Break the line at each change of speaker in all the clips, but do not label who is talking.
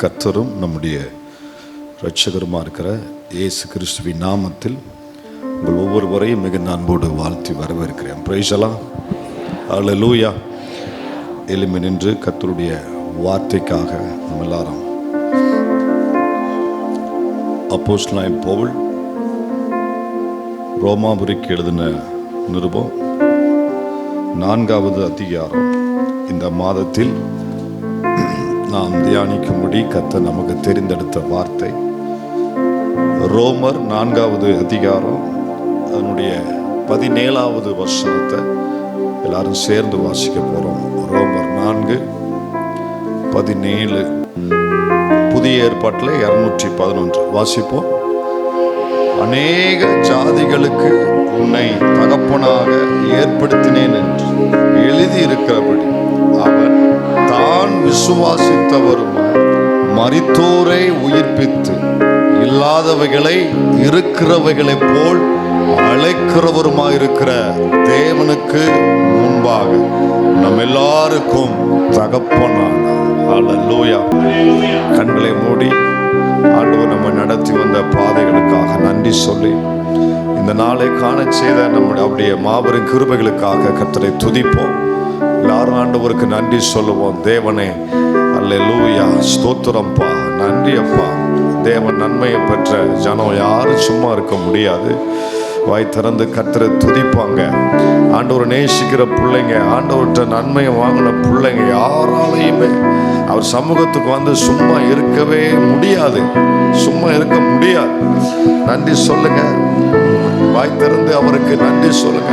கர்த்தரும் நம்முடைய இரட்சகருமா இருக்கிற இயேசு கிறிஸ்துவின் நாமத்தில் உங்கள் ஒவ்வொருவரையும் மிக அன்போடு வாழ்த்தி வரவேற்கிறேன். பிரைஸ் எல்லாம் அல்லேலூயா. எழும்பி நின்று கர்த்தருடைய வார்த்தைக்காக நம்ம எல்லாரும் அப்போஸ்தலனாகிய பவுல் ரோமாபுரிக்கு எழுதின நிருபம் 4வது அதிகாரம் இந்த மாதத்தில் நாம் தியானிக்கும்படி கர்த்தர் நமக்கு தெரிந்தெடுத்த வார்த்தை ரோமர் 4வது அதிகாரம் அதனுடைய 17வது வசனத்தை எல்லாரும் சேர்ந்து வாசிக்க போறோம். ரோமர் 4:17 புதிய ஏற்பாட்டில் 211 வாசிப்போம். அநேக ஜாதிகளுக்கு உன்னை தகப்பனாக ஏற்படுத்தினேன் என்று எழுதியிருக்கிறபடி அவன் தான் விசுவாசித்தவரும் மரித்தோரை உயிர்ப்பித்து இல்லாதவைகளை இருக்கிறவைகளைப் போல் அழைக்கிறவருமாயிருக்கிற தேவனுக்கு முன்பாக நம் எல்லாருக்கும் தகப்பனான அல்லேலூயா. கண்களை மூடி ஆண்டவர் நம்ம நடத்தி வந்த பாதைகளுக்காக நன்றி சொல்லி இந்த நாளை காண செய்த நம்முடைய அப்படியே மாபெரும் கிருபைகளுக்காக கர்த்தரை துதிப்போம். எல்லாரும் ஆண்டவருக்கு நன்றி சொல்லுவோம். தேவனே அல்லேலூயா, ஸ்தோத்திரம்ப்பா, நன்றி அப்பா. தேவன் நன்மையை பெற்ற ஜனம் யாரும் சும்மா இருக்க முடியாது. வாய் திறந்து கர்த்தரை துதிப்பாங்க. ஆண்டவரை நேசிக்கிற பிள்ளைங்க, ஆண்டவர்கிட்ட நன்மையை வாங்கின பிள்ளைங்க யாராலையுமே அவர் சமூகத்துக்கு வந்து சும்மா இருக்கவே முடியாது. சும்மா இருக்க முடியாது. நன்றி சொல்லுங்க. வாய் திறந்து அவருக்கு நன்றி சொல்லுங்க.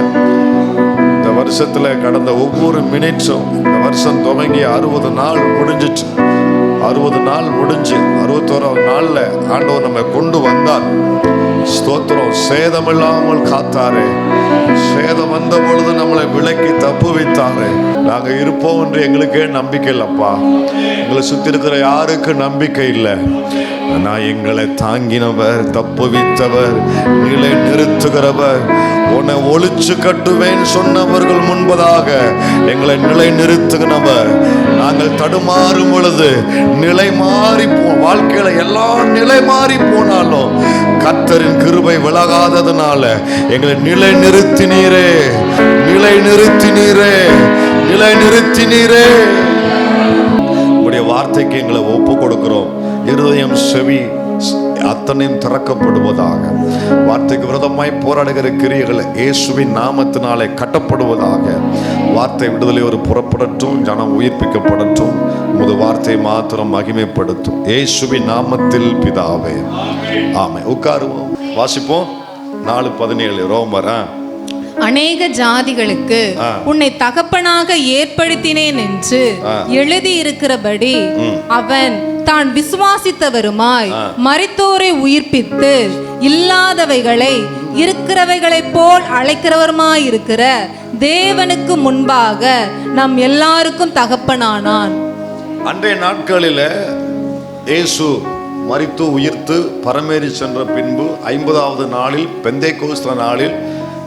இந்த வருஷத்துல கடந்த ஒவ்வொரு மினிட்ஸும் இந்த வருஷம் துவங்கி 60 நாள் முடிஞ்சிச்சு. 60 நாள் முடிஞ்சு 61வது நாள்ல ஆண்டவர் நம்ம கொண்டு வந்தார். ஸ்தோத்திரம். சேதமில்லாமல் காத்தாரே. சேதம் வந்த பொழுது நம்மளை விலக்கி தப்பு வைத்தாரே. நாங்க இருப்போம் என்று எங்களுக்கே நம்பிக்கை இல்லப்பா. எங்களை சுத்தி இருக்கிற யாருக்கு நம்பிக்கை இல்லை. நான் எங்களை தாங்கினவர், தப்புவித்தவர், நிலை நிறுத்துகிறவர், உன்னை ஒளிச்சு கட்டுவேன் சொன்னவர்கள் முன்பதாக எங்களை நிலை நிறுத்துகிறவர். நாங்கள் தடுமாறும் பொழுது நிலை மாறி வாழ்க்கையில எல்லா நிலை மாறி போனாலும் கர்த்தரின் கிருபை விலகாததுனால எங்களை நிலை நிறுத்தினீரே, நிலை நிறுத்தினீரே, நிலை நிறுத்தினீரே. உங்களுடைய வார்த்தைக்கு எங்களை ஒப்பு கொடுக்கிறோம். இருதயம் செவி அத்தனையும் திறக்கப்படுவதாக. வார்த்தைக்கு விரோதமாய் போராடுகிற கிரியைகள் இயேசுவின் நாமத்தினாலே கட்டப்படுவதாக. வார்த்தை விடுதலை ஒரு புறப்படட்டும், ஜனம் உயிர்ப்பிக்கப்படட்டும். உமது வார்த்தை மாத்திரம் மகிமைப்படுத்தும். இயேசுவின் நாமத்தில் பிதாவே, ஆமென். உட்காருவோம், வாசிப்போம். 4:17 ரோமர்.
அநேக ஜாதிகளுக்கு உன்னை தகப்பனாக ஏற்படுத்தினேன் என்று எழுதி இருக்கிறபடி அவன் தான் விசுவாசித்தவருமாய் மரித்தோரை உயிர்ப்பித்து இல்லாதவைகளை இருக்கிறவைகளைப் போல் அழைக்கிறவருமாயிருக்கிற தேவனுக்கு முன்பாக நம் எல்லாருக்கும் தகப்பனானான்.
அன்றைய நாட்களில் இயேசு மரித்து உயிர்த்து பரமேறி சென்ற பின்பு 50வது நாளில் பெந்தேகோஸ்து நாளில்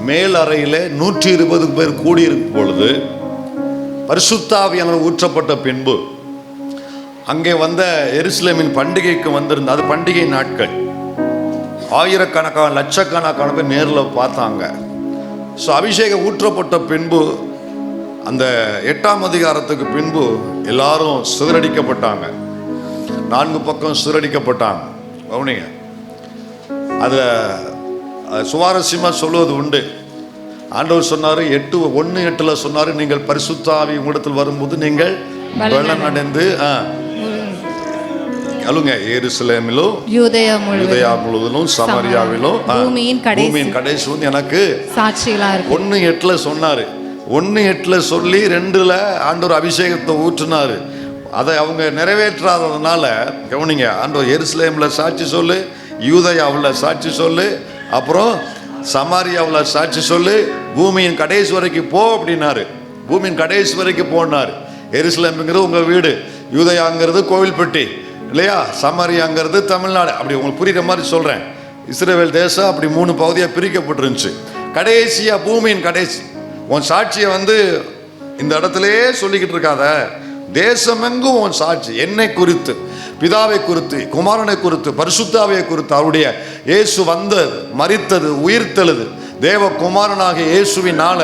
மேல் அறையில 120 பேர் கூடியிருக்கும் பொழுது பரிசுத்த ஆவியானவர் ஊற்றப்பட்ட பின்பு அங்கே வந்த எருசலேமின் பண்டிகைக்கு வந்திருந்த, அது பண்டிகை நாட்கள், ஆயிரக்கணக்கான லட்சக்கணக்கான பேர் நேரில் பார்த்தாங்க. ஸோ அபிஷேகம் ஊற்றப்பட்ட பின்பு அந்த 8ஆம் அதிகாரத்துக்கு பின்பு எல்லாரும் சிதறடிக்கப்பட்டாங்க. 4 பக்கம் சிதறடிக்கப்பட்டாங்க. கவனிங்க, அதில் சுவாரஸ்யமாக சொல்லுவது உண்டு. ஆண்டவர் சொன்னார் 1:8 சொன்னார், நீங்கள் பரிசுத்த ஆவி உங்களிடத்தில் வரும்போது நீங்கள் பலன் அடைந்து எருசலேமிலும் யூதேயா முழுவதிலும் சமாரியாவிலும் பூமியின் கடைசி எனக்கு
சாட்சிகளா இருக்கு.
1:8 சொன்னாரு. 1:8 சொல்லி 2ல் ஆண்டவர் அபிஷேகத்தை ஊற்றினாரு. அதை அவங்க நிறைவேற்றாததுனால கவனிங்க, ஆண்டவர் எருசலேமில் சாட்சி சொல்லு, யூதேயாவில் சாட்சி சொல்லு, அப்புறம் சமாரியாவில் சாட்சி சொல்லு, பூமியின் கடைசி வரைக்கும் போ அப்படின்னாரு. பூமியின் கடைசி வரைக்கும் போனார். எருசலேம்ங்கிறது உங்க வீடு, யூதேயாங்கிறது கோவில்பட்டி இல்லையா, சமாரியாங்கிறது தமிழ்நாடு. அப்படி உங்களுக்கு புரியுற மாதிரி சொல்றேன். இஸ்ரவேல் தேசம் அப்படி 3 பகுதியாக பிரிக்கப்பட்டிருந்துச்சு. கடைசியா பூமியின் கடைசி உன் சாட்சியை இந்த இடத்துலயே சொல்லிக்கிட்டு இருக்காத, தேசமெங்கும் உன் சாட்சி என்னை குறித்து பிதாவை குறித்து, குமாரனை குறித்து, பரிசுத்தாவியை குறித்து, அவருடைய இயேசு வந்தது, மரித்தது, உயிர்த்தெழுது, தேவ குமாரனாகிய இயேசுவினால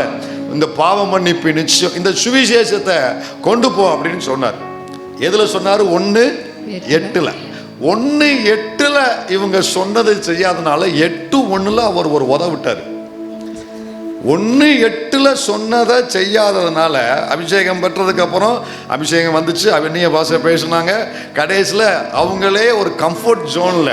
இந்த பாவ மன்னிப்பு நிச்சயம், இந்த சுவிசேஷத்தை கொண்டு போ அப்படின்னு சொன்னார். எதுல சொன்னாரு? 1:8. 1:8 இவங்க சொன்னதை செய்யாதனால 8:1 அவர் ஒரு உதவிட்டார். 1:8 சொன்னதை செய்யாததுனால அபிஷேகம் பெற்றதுக்கு அப்புறம் அபிஷேகம் வந்துச்சு, அந்நிய பாஷை பேசினாங்க. கடைசியில் அவங்களே ஒரு கம்ஃபர்ட் ஜோன்ல,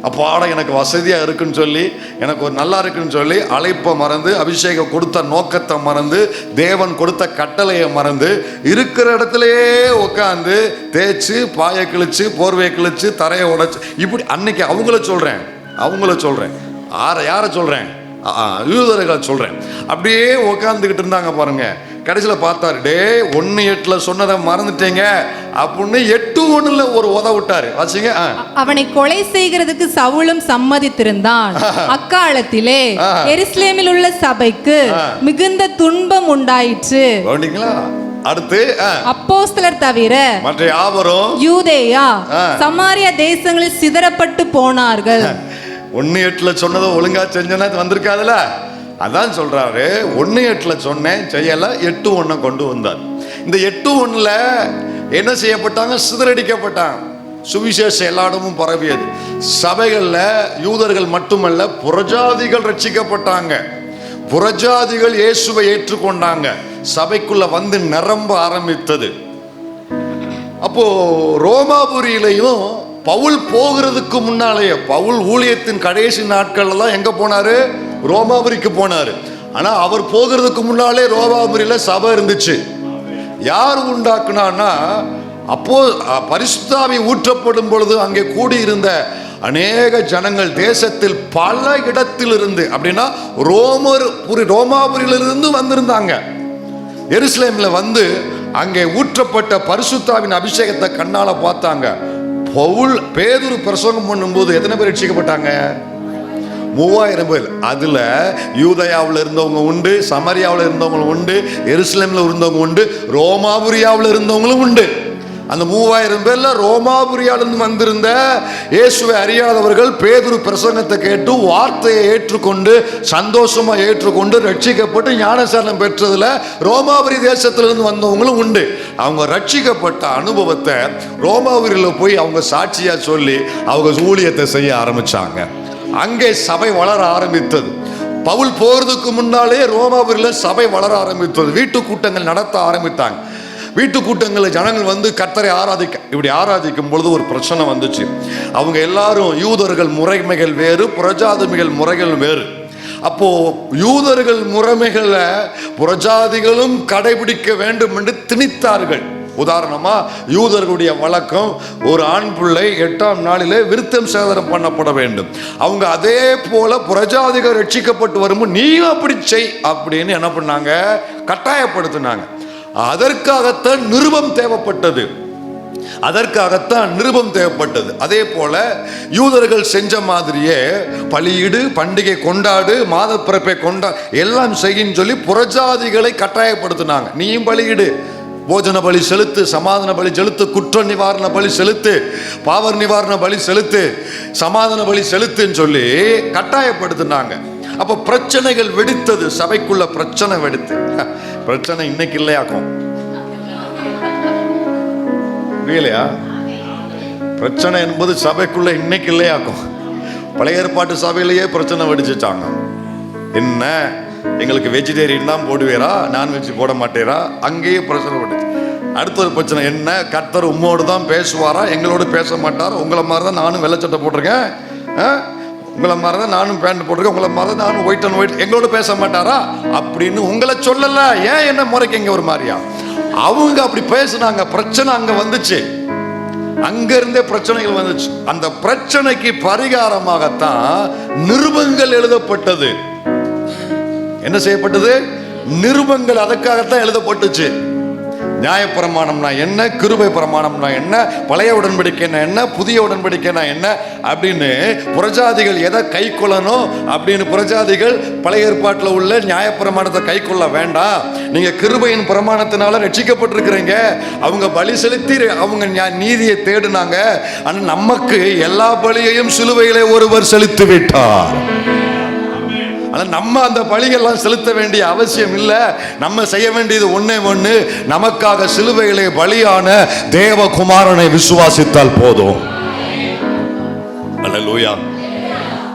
அப்பாட எனக்கு வசதியாக இருக்குன்னு சொல்லி, எனக்கு ஒரு நல்லா இருக்குன்னு சொல்லி அழைப்பை மறந்து, அபிஷேகம் கொடுத்த நோக்கத்தை மறந்து, தேவன் கொடுத்த கட்டளையை மறந்து, இருக்கிற இடத்துலையே உட்காந்து தேய்ச்சி, பாயை கிழிச்சு, போர்வையை கிழிச்சு, தரையை உடைச்சு, இப்படி அன்னைக்கு அவங்கள சொல்கிறேன். யாரை சொல்கிறேன்? யூதர்கள் சொல்கிறேன். அப்படியே உட்காந்துக்கிட்டு இருந்தாங்க பாருங்க. கடைசியில் பார்த்தாரு, டே 1:8 சொன்னதை மறந்துட்டீங்க அப்படின்னு 8:1 ஒரு உதவிட்டாரு. வாசிங்க.
அவனை கொலை செய்கிறதுக்கு சவுலும் சம்மதித்திருந்தான். அக்காலத்திலே எருசலேமில் உள்ள சபைக்கு மிகுந்த துன்பம் உண்டாயிற்று.
அடுத்து
அப்போஸ்தலர் தவிர
மற்ற யாவரும்
யூதேயா சமாரியா தேசங்களில் சிதறப்பட்டு போனார்கள்.
1:8 சொன்னதை ஒழுங்கா செஞ்சனா வந்திருக்காதுல, அதான் சொல்றாரு. 1:8 சொன்னேன், செய்யல, 8:1 கொண்டு வந்தார். இந்த 8:1 என்ன செய்யப்பட்டாங்க? சிதறடிக்கப்பட்டாங்க. சுவிசேஷம் எல்லா இடமும் பரவியது. சபைகள்ல யூதர்கள் மட்டுமல்ல, புறஜாதிகள் ரட்சிக்கப்பட்டாங்க. புறஜாதிகள் இயேசுவை ஏற்றுக்கொண்டாங்க. சபைக்குள்ள வந்து நிரம்ப ஆரம்பித்தது. அப்போ ரோமாபுரியிலையும் பவுல் போகிறதுக்கு முன்னாலேயே, பவுல் ஊழியத்தின் கடைசி நாட்கள்ல தான் எங்க போனாரு? ரோமாபுரிக்கு போனாரு. ஆனா அவர் போகிறதுக்கு முன்னாலே ரோமாபுரியில சபை இருந்துச்சு. யார் உண்டாக்குனான்னா, அப்போ பரிசுத்தாவி ஊற்றப்படும் பொழுது அங்கே கூடியிருந்த அநேக ஜனங்கள் தேசத்தில் பல இடத்தில் இருந்து, அப்படின்னா ரோமாபுரியிலிருந்து வந்திருந்தாங்க. எருசலேம்ல வந்து அங்கே ஊற்றப்பட்ட பரிசுத்தாவின் அபிஷேகத்தை கண்ணால பார்த்தாங்க. பவுல் பேதுரு பிரசங்கம் பண்ணும்போது எத்தனை பேர் ரட்சிக்கப்பட்டாங்க? 3000 பேர். அதுல யூதயாவில் இருந்தவங்க உண்டு, சமரியாவில் இருந்தவங்க உண்டு, எருசலேம்ல இருந்தவங்க உண்டு, ரோமாபுரியாவில் இருந்தவங்களும் உண்டு. அந்த 3000 பேர்ல ரோமாபுரியாலிருந்து வந்திருந்த இயேசுவை அறியாதவர்கள் பேதுரு பிரசங்கத்தை கேட்டு வார்த்தையை ஏற்றுக்கொண்டு சந்தோஷமா ஏற்றுக்கொண்டு ரட்சிக்கப்பட்டு ஞானஸ்நானம் பெற்றதுல ரோமாபுரி தேசத்திலிருந்து வந்தவங்களும் உண்டு. அவங்க ரட்சிக்கப்பட்ட அனுபவத்தை ரோமாபுரியில் போய் அவங்க சாட்சியா சொல்லி அவங்க ஊழியத்தை செய்ய ஆரம்பிச்சாங்க. அங்கே சபை வளர ஆரம்பித்தது. பவுல் போறதுக்கு முன்னாலே ரோமாபுரியில் சபை வளர ஆரம்பித்தது. வீட்டு கூட்டங்கள் நடத்த ஆரம்பித்தாங்க. வீட்டு கூட்டங்களில் ஜனங்கள் வந்து கர்த்தரை இப்படி ஆராதிக்கும் பொழுது ஒரு பிரச்சனை வந்துச்சு. அவங்க எல்லாரும் யூதர்கள் முறைமைகள் வேறு, புறஜாதிகள் முறைகள் வேறு. அப்போ யூதர்கள் முறைமைகளை புறஜாதிகளும் கடைபிடிக்க வேண்டும் என்று திணித்தார்கள். உதாரணமா, யூதர்களுடைய வழக்கம், ஒரு ஆண் பிள்ளை 8ஆம் நாளிலே விருத்தம் சேதனம் பண்ணப்பட வேண்டும். அவங்க அதே போல புறஜாதிகள் ரட்சிக்கப்பட்டு வரும்போது நீயும் அப்படி செய் அப்படின்னு என்ன பண்ணாங்க? கட்டாயப்படுத்தினாங்க. அதற்காகத்தான் நிருபம் தேவைப்பட்டது. அதே போல யூதர்கள் செஞ்ச மாதிரியே பலியிடு, பண்டிகை கொண்டாடு, மாத பிறப்பை எல்லாம் செய்யும் சொல்லி புறஜாதிகளை கட்டாயப்படுத்தினாங்க. நீயும் பலியிடு, போஜன பலி செலுத்து, சமாதான பலி செலுத்து, குற்ற நிவாரண பலி செலுத்து, பாவ நிவாரண பலி செலுத்து, சமாதான பலி செலுத்துன்னு சொல்லி கட்டாயப்படுத்தினாங்க. அப்ப பிரச்சனைகள் வெடித்தது. சபைக்குள்ள பிரச்சனை வெடித்து, பிரச்சனை இன்னைக்கு இல்லையாக்கும், புரியலையா? பிரச்சனை என்பது சபைக்குள்ள இன்னைக்கு இல்லையாக்கும். பழைய ஏற்பாட்டு சபையிலேயே பிரச்சனை வெடிச்சுட்டாங்க. என்ன, எங்களுக்கு வெஜிடேரியன் தான் போடுவீரா, நான்வெஜ் போட மாட்டேரா? அங்கேயே பிரச்சனை வெடிச்சு. அடுத்த ஒரு பிரச்சனை என்ன, கர்த்தர் உம்மோடு தான் பேசுவாரா, எங்களோடு பேச மாட்டாரா? உங்களை மாதிரி தான் நானும் வெள்ளச்சட்டை போட்டிருக்கேன், உங்களை மாதிரி தான் நானும் பேண்ட் போட்டிருக்கேன், உங்களை மாதிரி தான் நானும் ஒயிட் அண்ட் ஒயிட், எங்களோட பேச மாட்டாரா அப்படின்னு உங்களை சொல்லல. ஏன் என்ன முறைக்கு ஒரு மாதிரியா? அவங்க அப்படி பேசுனாங்க. பிரச்சனை அங்க வந்துச்சு. அங்க இருந்தே பிரச்சனைகள் வந்துச்சு. அந்த பிரச்சனைக்கு பரிகாரமாகத்தான் நிருபங்கள் எழுதப்பட்டது. என்ன செய்யப்பட்டது? நிருபங்கள். அதுக்காகத்தான் எழுதப்பட்டுச்சு. நியாயப்பிரமாணம்னா என்ன, கிருபை பிரமாணம்னா என்ன, பழைய உடன்படிக்கைனா என்ன, புதிய உடன்படிக்கைனா என்ன அப்படின்னு புறஜாதிகள் எதை கை கொள்ளணும் அப்படின்னு புறஜாதிகள் பழைய ஏற்பாட்டில் உள்ள நியாயப்பிரமாணத்தை கை கொள்ள வேண்டாம், நீங்க கிருபையின் பிரமாணத்தினால ரட்சிக்கப்பட்டிருக்கிறீங்க. அவங்க பலி செலுத்தி அவங்க நீதியை தேடினாங்க. ஆனால் நமக்கு எல்லா பலியையும் சிலுவையிலே ஒருவர் செலுத்தி விட்டார். நம்ம அந்த பலிகள்லாம் செலுத்த வேண்டிய அவசியம் இல்லை. நம்ம செய்ய வேண்டியது ஒண்ணே ஒண்ணு, நமக்காக சிலுவையிலே பலியான தேவகுமாரனை விசுவாசித்தால் போதும். அல்லேலூயா.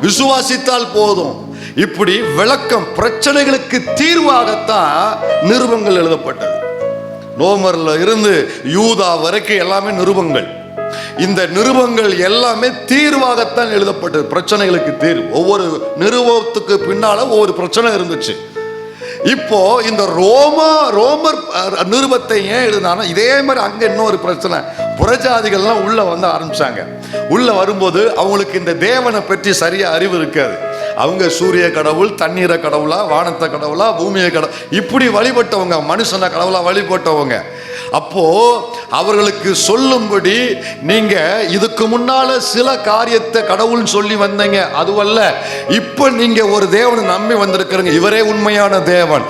விசுவாசித்தால் போதும். இப்படி விளக்கம், பிரச்சனைகளுக்கு தீர்வாகத்தான் நிருபங்கள் எழுதப்பட்டது. ரோமர்ல இருந்து யூதா வரைக்கும் எல்லாமே நிருபங்கள். இந்த நிருபங்கள் எல்லாமே தீர்வாகத்தான் எழுதப்பட்டது, பிரச்சனைகளுக்கு தீர்வு. ஒவ்வொரு நிருபத்துக்கு பின்னால ஒவ்வொரு பிரச்சனை இருந்துச்சு. இப்போ இந்த ரோமர் நிருபத்தை ஏன் எழுதினா, இதே மாதிரி அங்க இன்னொரு பிரச்சனை, புறஜாதிகள்லாம் உள்ள வந்து ஆரம்பிச்சாங்க. உள்ள வரும்போது அவங்களுக்கு இந்த தேவனை பற்றி சரியா அறிவு இருக்காது. அவங்க சூரிய கடவுள், தண்ணீரை கடவுளா, வானத்தை கடவுளா, பூமியை கடவுள் இப்படி வழிபட்டவங்க, மனுஷனை கடவுளா வழிபட்டவங்க. அப்போ அவர்களுக்கு சொல்லும்படி, நீங்க இதுக்கு முன்னால சில காரியத்தை கடவுள் சொல்லி வந்தீங்க, அதுவல்ல, இப்ப நீங்க ஒரு தேவனை நம்பி வந்திருக்கிறீங்க, இவரே உண்மையான தேவன்,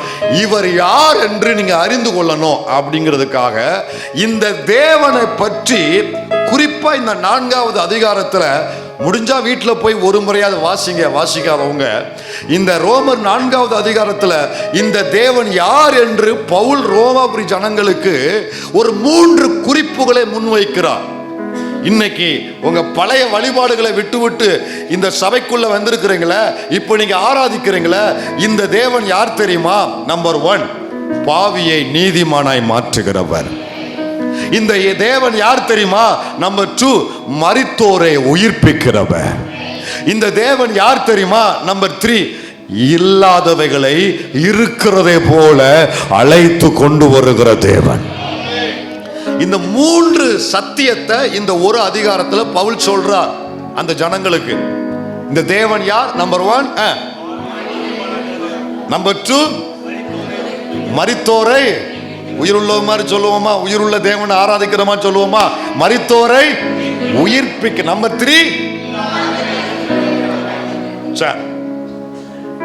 இவர் யார் என்று நீங்க அறிந்து கொள்ளணும் அப்படிங்கிறதுக்காக இந்த தேவனை பற்றி குறிப்பா இந்த 4வது அதிகாரத்துல, முடிஞ்சா வீட்டில் போய் ஒரு முறையாவது வாசிங்க, வாசிக்காதவங்க இந்த ரோமர் 4வது அதிகாரத்தில் இந்த தேவன் யார் என்று பவுல் ரோமாபுரி ஜனங்களுக்கு ஒரு 3 குறிப்புகளை முன்வைக்கிறார். இன்னைக்கு உங்க பழைய வழிபாடுகளை விட்டு இந்த சபைக்குள்ள வந்திருக்கிறீங்களே, இப்போ நீங்க ஆராதிக்கிறீங்களே, இந்த தேவன் யார் தெரியுமா? நம்பர் 1, பாவியை நீதிமானாய் மாற்றுகிறவர். இந்த தேவன் யார் தெரியுமா? நம்பர் 2, மரித்தோரை உயிர்ப்பிக்கிறவர். இந்த தேவன் யார் தெரியுமா? நம்பர் 3, இல்லாதவைகளை இருக்கிறதே போல அழைத்து கொண்டு வருகிற தேவன். இந்த 3 சத்தியத்தை இந்த ஒரு அதிகாரத்தில் பவுல் சொல்றார் அந்த ஜனங்களுக்கு. இந்த தேவன் யார்? நம்பர் 1. நம்பர் 2, மரித்தோரை உயிருள்ள மாதிரி சொல்லுவோமா? உயிருள்ள தேவனை ஆராதிக்கிற மாதிரி சொல்லுவோமா? மரித்தோரை உயிர்ப்பிக்க. நம்பர் 3,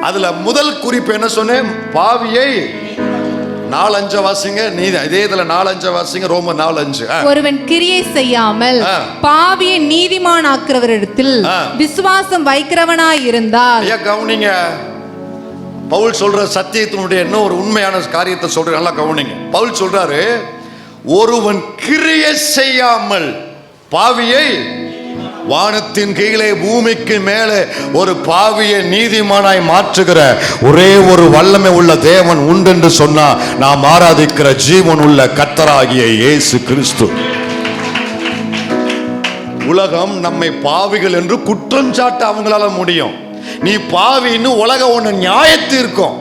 அதுல முதல் குறிப்பு என்ன சொன்னேன்? பாவியை 4:5 வாசிங்க. நீதி இதே இதுல 4:5 வாசிங்க. ரோமர் 4:5.
ஒருவன் கிரியை செய்யாமல் பாவியை நீதிமான் ஆக்குறவரிடத்தில் விசுவாசம் வைக்கிறவனாய் இருந்தால்.
கவுனிங்க, பவுல் சொல்ற சத்தியத்தினுடைய இன்னும் ஒரு உண்மையான காரியத்தை சொல்ற, நல்லா கவனிங்க. பவுல் சொல்றாரு, ஒருவன் கிரியை செய்யாமல் பாவியை, வானத்தின் கீழே பூமிக்கு மேலே ஒரு பாவியை நீதிமானாய் மாற்றுகிற ஒரே ஒரு வல்லமை உள்ள தேவன் உண்டென்று சொன்னா நாம் ஆராதிக்கிற ஜீவன் உள்ள கர்த்தராகிய இயேசு கிறிஸ்து. உலகம் நம்மை பாவிகள் என்று குற்றம் சாட்ட அவங்களால முடியும். நீ பாவின்னு உலகம் ஒண்ணு நியாயத்திற்கும்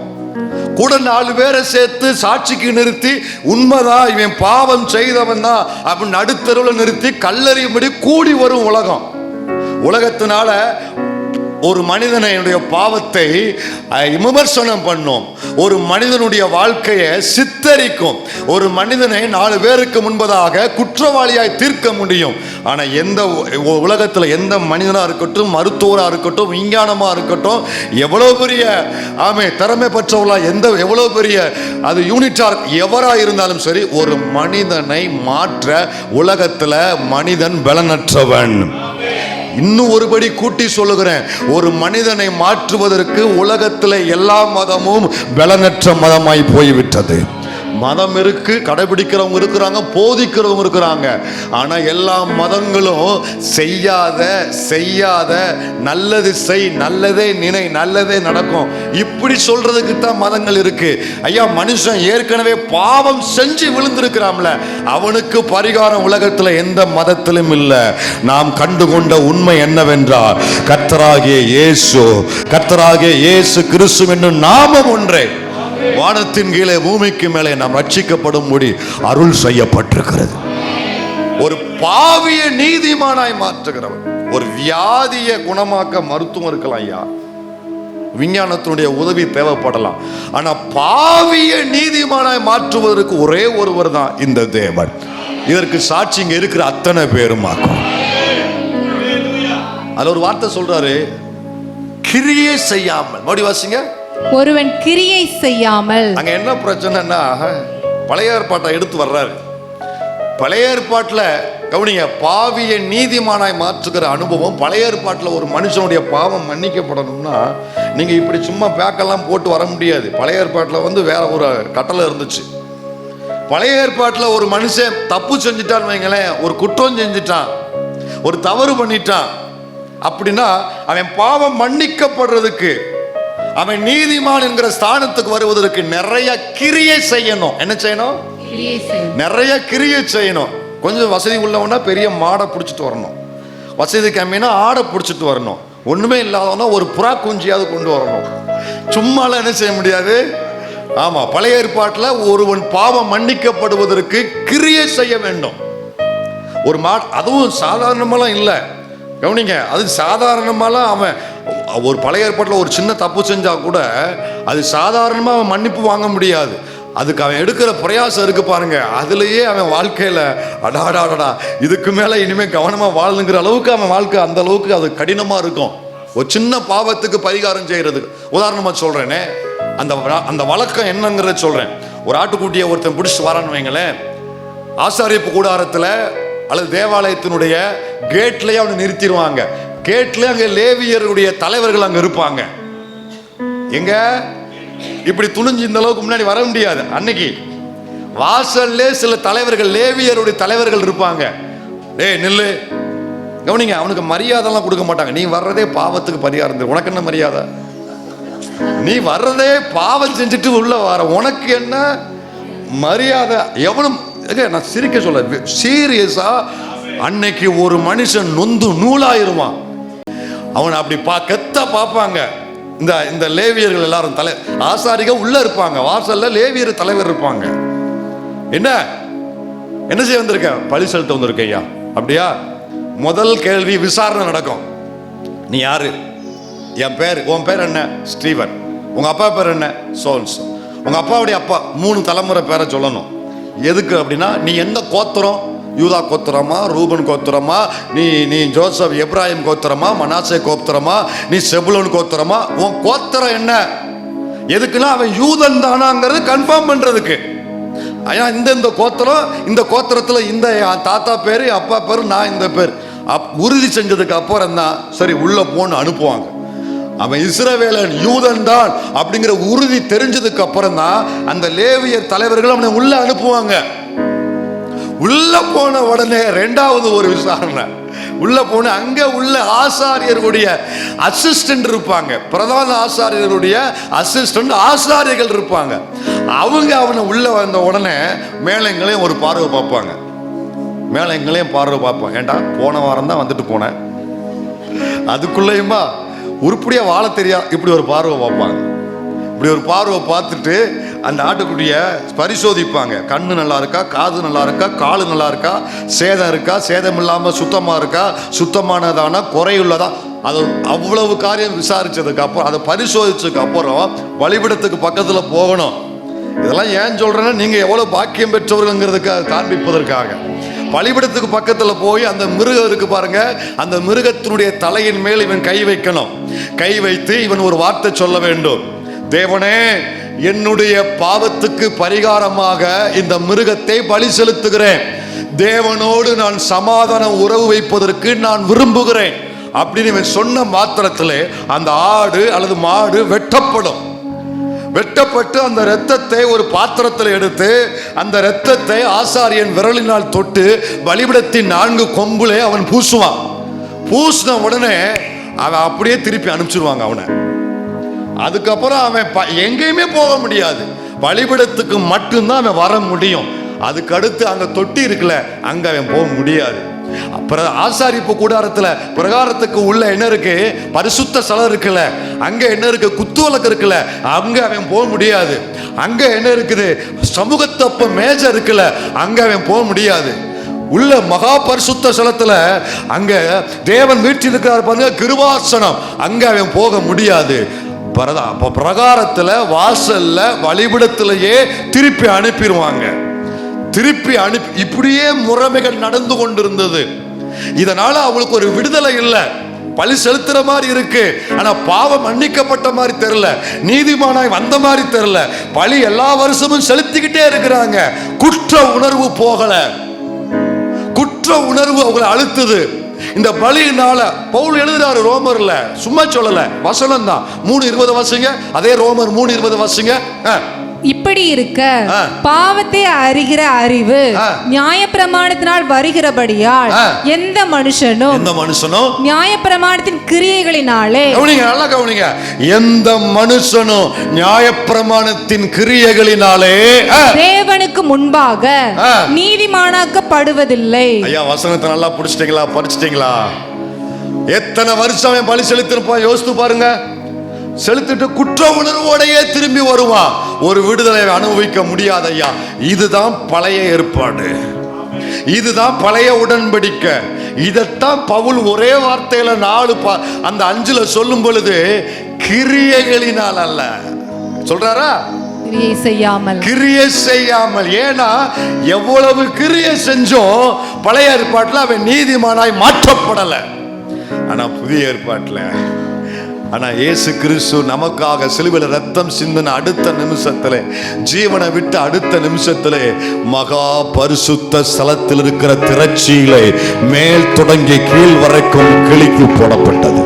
கூட 4 பேரை சேர்த்து சாட்சிக்கு நிறுத்தி, உண்மைதான் இவன் பாவம் செய்தவன் தான் அப்படின்னு நடுத்தருவில் நிறுத்தி கல்லறியும்படி கூடி வரும் உலகம். உலகத்தினால ஒரு மனிதனுடைய பாவத்தை விமர்சனம் பண்ணும், ஒரு மனிதனுடைய வாழ்க்கையை சித்தரிக்கும், ஒரு மனிதனை 4 பேருக்கு முன்பதாக குற்றவாளியாய் தீர்க்க முடியும். ஆனா எந்த உலகத்துல எந்த மனிதனா இருக்கட்டும், மருத்துவரா இருக்கட்டும், விஞ்ஞானமா இருக்கட்டும், எவ்வளவு பெரிய திறமை பெற்றவளா, எவ்வளவு பெரிய அது யூனிட்டா எவரா இருந்தாலும் சரி, ஒரு மனிதனை மாற்ற உலகத்துல மனிதன் பலனற்றவன். இன்னும் ஒருபடி கூட்டி சொல்லுகிறேன், ஒரு மனிதனை மாற்றுவதற்கு உலகத்தில் எல்லா மதமும் பலனற்ற மதமாய் போய்விட்டது. மதம் இருக்கு, கடைபிடிக்கிறவங்க இருக்கிறாங்க, போதிக்கிறவங்க இருக்கிறாங்க. ஆனா எல்லா மதங்களும் செய்யாத நல்லது செய், நல்லதே நினை, நல்லதே நடக்கும், இப்படி சொல்றதுக்கு தான் மதங்கள் இருக்கு. ஐயா, மனுஷன் ஏற்கனவே பாவம் செஞ்சு விழுந்திருக்கிறான்ல, அவனுக்கு பரிகாரம் உலகத்துல எந்த மதத்திலும் இல்லை. நாம் கண்டுகொண்ட உண்மை என்னவென்றால், கர்த்தராகிய இயேசு கிறிஸ்து என்னும் நாமம் ஒன்றே வானத்தின் கீழே பூமிக்கு மேலே நாம் ரட்சிக்கப்படும்படி அருள் செய்யப்பட்டிருக்கிறது. ஒரு பாவியை நீதிமானாய் மாற்றுகிறவர். ஒரு வியாதியை குணமாக்க மருத்துவம் இருக்கலாம் ஐயா, விஞ்ஞானத்தினுடைய உதவி தேவைப்படலாம். ஆனா பாவியை நீதிமானாய் மாற்றுவதற்கு ஒரே ஒருவர் தான் இந்த தேவன். இதற்கு சாட்சி இங்க இருக்கிற அத்தனை பேருமாக்கும். அதுல ஒரு வார்த்தை சொல்றாரு, கிரியை செய்யாமல். மறுபடி வாசிங்க.
ஒருவன் கிரியை செய்யாமல்.
அங்க என்ன பிரச்சனைன்னா, பழைய ஏற்பாட்டை எடுத்து வர்றாரு. பழைய ஏற்பாட்டில் கவனிங்க, பாவியை நீதிமானாய் மாற்றுகிற அனுபவம். பழைய ஏற்பாட்டில் ஒரு மனுஷனுடைய பாவம் மன்னிக்கப்படணும்னா நீங்க இப்படி சும்மா பேக்கெல்லாம் போட்டு வர முடியாது. பழைய ஏற்பாட்டில் வேற ஒரு கட்டளை இருந்துச்சு. பழைய ஏற்பாட்டில் ஒரு மனுஷன் தப்பு செஞ்சுட்டான்னு வைங்களேன், ஒரு குற்றம் செஞ்சுட்டான், ஒரு தவறு பண்ணிட்டான் அப்படின்னா அவன் பாவம் மன்னிக்கப்படுறதுக்கு, அவன் நீதிமான் என்கிற ஸ்தானத்துக்கு வருவதற்கு நிறைய கிரியை செய்யணும். என்ன செய்யணும்? நிறைய கிரியை செய்யணும். கொஞ்சம் வசதி உள்ளவனா பெரிய மாடை பிடிச்சிட்டு வரணும், வசதி கம்மினா ஆடை பிடிச்சிட்டு வரணும், ஒண்ணுமே இல்லாதவனா ஒரு புறா குஞ்சியாவது கொண்டு வரணும். சும்மாலாம் என்ன செய்ய முடியாது. ஆமா, பழைய ஏற்பாட்டில் ஒருவன் பாவம் மன்னிக்கப்படுவதற்கு கிரியை செய்ய வேண்டும். ஒரு அதுவும் சாதாரணமெல்லாம் இல்லை. கவனிங்க, அது சாதாரணமாலாம் அவன் ஒரு பழைய ஏற்பாட்டில் ஒரு சின்ன தப்பு செஞ்சா கூட அது சாதாரணமாக அவன் மன்னிப்பு வாங்க முடியாது. அதுக்கு அவன் எடுக்கிற பிரயாசம் இருக்கு பாருங்க, அதுலேயே அவன் வாழ்க்கையில் அடாடாடா இதுக்கு மேலே இனிமேல் கவனமாக வாழணுங்கிற அளவுக்கு அவன் வாழ்க்கை அந்த அளவுக்கு அது கடினமாக இருக்கும். ஒரு சின்ன பாவத்துக்கு பரிகாரம் செய்யறதுக்கு உதாரணமாக சொல்கிறேனே, அந்த வழக்கம் என்னங்கிறத சொல்கிறேன். ஒரு ஆட்டுக்குட்டியை ஒருத்தன் பிடிச்சி வரான்னு வைங்களேன், ஆசாரிப்பு கூடாரத்தில் அல்லது தேவாலயத்தினுடைய கேட்லேயே அவனை நிறுத்திடுவாங்க. கேட்லேயே அங்கே லேவியருடைய தலைவர்கள் அங்கே இருப்பாங்க. எங்க இப்படி துணிஞ்சு இந்த அளவுக்கு முன்னாடி வர முடியாது. அன்னைக்கு வாசல்லே சில தலைவர்கள், லேவியருடைய தலைவர்கள் இருப்பாங்க. டேய் நில்லு. கவனிங்க, அவனுக்கு மரியாதைலாம் கொடுக்க மாட்டாங்க. நீ வர்றதே பாவத்துக்கு பரிகாரம், உனக்கு என்ன மரியாதை? நீ வர்றதே பாவம் செஞ்சுட்டு உள்ள வர, உனக்கு என்ன மரியாதை? எவனும் நான் சிரிக்க சொல்ல, சீரியஸா அன்னைக்கு ஒரு மனுஷன் நொந்து நூலாயிருவான். அவன் அப்படி கெத்த பார்ப்பாங்க. இந்த லேவியர்கள் எல்லாரும் ஆசாரிகள் உள்ள இருப்பாங்க, வாசல்ல லேவியர் தலைவர் இருப்பாங்க. என்ன செய்ய வந்திருக்க? பழி செலுத்த வந்திருக்கையா? அப்படியா? முதல் கேள்வி விசாரணை நடக்கும். நீ யாரு? என் பேர். உன் பேர் என்ன? ஸ்டீவன். உங்க அப்பா பேர் என்ன? சோல்ஸ். உங்க அப்பாவுடைய அப்பா 3 தலைமுறை பேரை சொல்லணும். எதுக்கு அப்படின்னா, நீ எந்த கோத்திரம்? யூதா கோத்திரமா, ரூபன் கோத்திரமா, நீ ஜோசப் எப்ராஹிம் கோத்திரமா, மனாசே கோத்திரமா, நீ செபுலோன் கோத்திரமா? உன் கோத்திரம் என்ன? எதுக்குன்னா அவன் யூதன் தானாங்கிறது கன்ஃபார்ம் பண்றதுக்கு. இந்த கோத்திரம், இந்த கோத்திரத்துல இந்த தாத்தா பேரு, அப்பா பேரு, நான் இந்த பேர் உறுதி செஞ்சதுக்கு அப்புறம் தான் சரி உள்ள போன்னு அனுப்புவாங்க. அவன் இஸ்ரவேலன், யூதன் தான் அப்படிங்கிற உறுதி தெரிஞ்சதுக்கு அப்புறம் தான் அந்த லேவியர் தலைவர்கள் அவனை உள்ள அனுப்புவாங்க. உள்ள போன உடனே 2வது ஒரு விசாரணை. உள்ள போன அங்க உள்ள ஆசாரியர்களுடைய அசிஸ்டன்ட் இருப்பாங்க, பிரதான ஆசாரியர்களுடைய அசிஸ்டன்ட் ஆசாரியர்கள் இருப்பாங்க. அவங்க அவனை உள்ள வந்த உடனே மேலங்களையும் ஒரு பார்வை பார்ப்பாங்க. மேலங்களையும் பார்வை பார்ப்போம். ஏண்டா போன வாரம் தான் வந்துட்டு போனேன், அதுக்குள்ளேயுமா உருப்படியா வாழ தெரியா? இப்படி ஒரு பார்வை பார்ப்பாங்க. இப்படி ஒரு பார்வை பார்த்துட்டு அந்த ஆட்டுக்குட்டிய பரிசோதிப்பாங்க. கண்ணு நல்லா இருக்கா, காது நல்லா இருக்கா, காலு நல்லா இருக்கா, சேதம் இருக்கா, சேதம் இல்லாம சுத்தமா இருக்கா, சுத்தமானதானா, குறையுள்ளதா, அது அவ்வளவு காரியம் விசாரிச்சதுக்கு அப்புறம், அதை பரிசோதிச்சதுக்கு அப்புறம் பலிபீடத்துக்கு பக்கத்துல போகணும். இதெல்லாம் ஏன் சொல்றேன்னா, நீங்க எவ்வளவு பாக்கியம் பெற்றவர்கள்ங்கிறதுக்காக காண்பிப்பதற்காக. பலிபீடத்துக்கு பக்கத்துல போய் அந்த மிருகம் இருக்கு பாருங்க, அந்த மிருகத்தினுடைய தலையின் மேல் இவன் கை வைக்கணும். கை வைத்து இவன் ஒரு வார்த்தை சொல்ல வேண்டும். தேவனே, என்னுடைய பாவத்துக்கு பரிகாரமாக இந்த மிருகத்தை பலி செலுத்துகிறேன். தேவனோடு நான் சமாதான உறவு வைப்பதற்கு நான் விரும்புகிறேன் அப்படின்னு இவன் சொன்ன மாத்திரத்திலே அந்த ஆடு அல்லது மாடு வெட்டப்படும். வெட்டப்பட்டு அந்த இரத்தத்தை ஒரு பாத்திரத்தில் எடுத்து அந்த இரத்தத்தை ஆசாரியன் விரலினால் தொட்டு பலிபீடத்தின் 4 கொம்புலே அவன் பூசுவான். பூசின உடனே அவன் அப்படியே திருப்பி அனுப்பிச்சிருவாங்க அவனை. அதுக்கப்புறம் அவன் எங்கேயுமே போக முடியாது, பலிபீடத்துக்கு மட்டும்தான் அவன் வர முடியும். அதுக்கு அடுத்து அங்க தொட்டி இருக்குல்ல, அங்க அவன் போக முடியாது. அப்புறம் ஆசாரிப்பு கூடாரத்துல பிரகாரத்துக்கு உள்ள என்ன இருக்கு? பரிசுத்த ஸ்தலம் இருக்குல்ல, அங்க என்ன இருக்கு? குத்துவிளக்கு இருக்குல்ல, அங்க அவன் போக முடியாது. அங்க என்ன இருக்குது? சமூகத்தப்ப மேஜை இருக்குல்ல, அங்க அவன் போக முடியாது. உள்ள மகா பரிசுத்த ஸ்தலத்துல அங்க தேவன் வீற்றிருக்கிறார் பாருங்க, கிருபாசனம், அங்க அவன் போக முடியாது. பிரகாரத்துல வாசல்ல வழிபடத்திலேயே திருப்பி அனுப்பிடுவாங்க. திருப்பி அனுப்பி இப்படியே முறைமைகள் நடந்து கொண்டிருந்தது. இதனால அவங்களுக்கு ஒரு விடுதலை இல்லை. பழி செலுத்துற மாதிரி இருக்கு, ஆனா பாவம் மன்னிக்கப்பட்ட மாதிரி தெரியல, நீதிமானாய் வந்த மாதிரி தெரியல. பழி எல்லா வருஷமும் செலுத்திக்கிட்டே இருக்கிறாங்க. குற்ற உணர்வு போகல, குற்ற உணர்வு அவங்களை அழுத்துது. இந்த பலியினால பவுல் எழுதுறாரு ரோமர்ல, சும்மா சொல்லல, வசனம் தான். 3:20 வாசிங்க. அதே ரோமர் 3:20 வாசிங்க.
இப்படி இருக்க பாவத்தை அறிகிற அறிவு நியாயப்பிரமாணத்தினால் வருகிறபடியால் எந்த மனுஷனும் நியாயப்பிரமாணத்தின் கிரியைகளினாலே,
நல்லா கவனிங்க, எந்த மனுஷனும் நியாயப்பிரமாணத்தின் கிரியைகளினாலே
தேவனுக்கு முன்பாக நீதிமானாக்கப்படுவதில்லை.
ஐயா, வசனத்தை நல்லா புடிச்சிட்டீங்களா, படிச்சிட்டீங்களா? எத்தனை வருஷம் பலி செலுத்திருப்பான் யோசித்து பாருங்க. செலுத்திட்டு குற்ற உணர்வோடையே திரும்பி வருவான். ஒரு விடுதலை அனுபவிக்க முடியாது ஐயா. இதுதான் பழைய ஏற்பாடு, இதுதான் பழைய உடன்படிக்கை. இதைத்தான் பவுல் ஒரே வார்த்தையில 4 அந்த 5 சொல்லும் பொழுது கிரியைகளினால் அல்ல சொல்றாரா, கிரியை செய்யாமல். ஏன்னா எவ்வளவு கிரியை செஞ்சோம் பழைய ஏற்பாட்டில் அவன் நீதிமானாய் மாற்றப்படல. ஆனா புதிய ஏற்பாட்டில், ஆனா இயேசு கிறிஸ்து நமக்காக சிலுவையில் ரத்தம் சிந்தின அடுத்த நிமிஷத்துல, ஜீவனை விட்டு அடுத்த நிமிஷத்துல மகா பரிசுத்த ஸ்தலத்தில் இருக்கிற திரட்சியிலே மேல் தொடங்கி கீழ் வரைக்கும் கிழிக்கு போடப்பட்டது.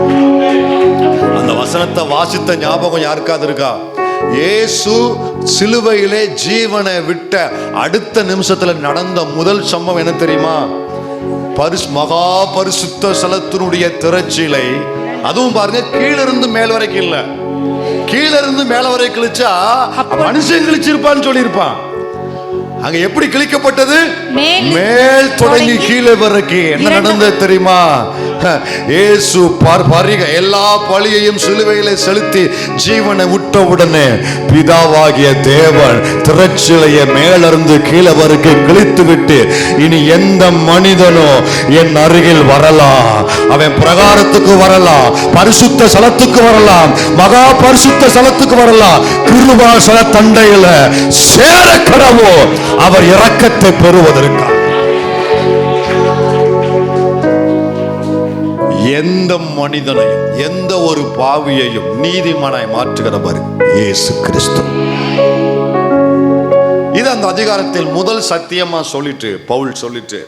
அந்த வசனத்தை வாசித்த ஞாபகம் யாருக்காவது இருக்கா? இயேசு சிலுவையிலே ஜீவனை விட்ட அடுத்த நிமிஷத்துல நடந்த முதல் சம்பவம் என்ன தெரியுமா? மகா பரிசுத்த ஸ்தலத்தினுடைய திரட்சியிலே, அதுவும் பாருங்க, கீழிருந்து மேல் வரைக்கும் இல்ல, கீழிருந்து மேல வரை கிழிச்சா மனுஷன் கிழிச்சிருப்பான்னு சொல்லியிருப்பான். அங்க எப்படி கிழிக்கப்பட்டது? மேல் தொடங்கி கீழே வரைக்கும். என்ன நடந்தது தெரியுமா? இயேசு எல்லா பழியையும் சிலுவையிலே செலுத்தி ஜீவனை விட்ட உடனே பிதாவாகிய தேவன் திரட்சிலைய மேலிருந்து கீழே வரைக்கும் கிழித்து விட்டு, இனி எந்த மனிதனோ என் அருகில் வரலாம், அவன் பிரகாரத்துக்கு வரலாம், பரிசுத்த ஸ்தலத்துக்கு வரலாம், மகா பரிசுத்த ஸ்தலத்துக்கு வரலாம், கிருபாசன தண்டையில சேர கடவோ அவர் இரக்கத்தை பெறுவதற்காக. எந்த மனிதனையும் எந்த ஒரு பாவியையும் நீதிமானாய் மாற்றுகிறவர் இயேசு கிறிஸ்து. இது அந்த அதிகாரத்தில் முதல் சத்தியமா சொல்லிட்டு பவுல் சொல்லிட்டு,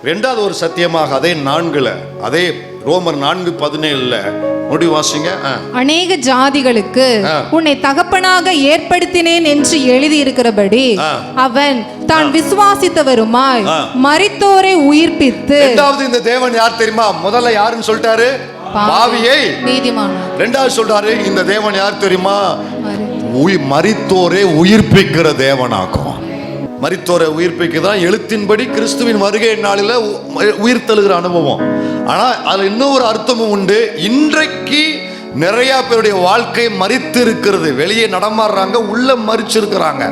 இரண்டாவது ஒரு சத்தியமாக அதே 4 அதே ரோமர் 4:17 முடிவாசிங்க.
அநேக ஜாதிகளுக்கு உன்னை தகப்பனாக ஏற்படுத்தினேன் என்று எழுதி இருக்கிறபடி அவன் தான் விசுவாசித்தவருமாய் மரித்தோரை உயிர்ப்பித்து. இரண்டாவது
இந்த தேவன் யார் தெரியுமா? முதல்ல யாருன்னு சொல்லிட்டாரு? பாவியை நீதிமான். இரண்டாவது சொல்றாரு, இந்த தேவன் யார் தெரியுமா? மரித்தோரை உயிர்ப்பிக்கிற தேவனாகும். மரித்தோரை உயிர்ப்பிக்குதான் எழுத்தின்படி கிறிஸ்துவின் வருகை நாளில் உயிர் தழுகிற அனுபவம். ஆனா அதுல இன்னொரு அர்த்தமும் உண்டு. இன்றைக்கு நிறைய பேருடைய வாழ்க்கை மரித்து இருக்கிறது. வெளியே நடமாடுறாங்க, உள்ள மரிச்சிருக்கிறாங்க.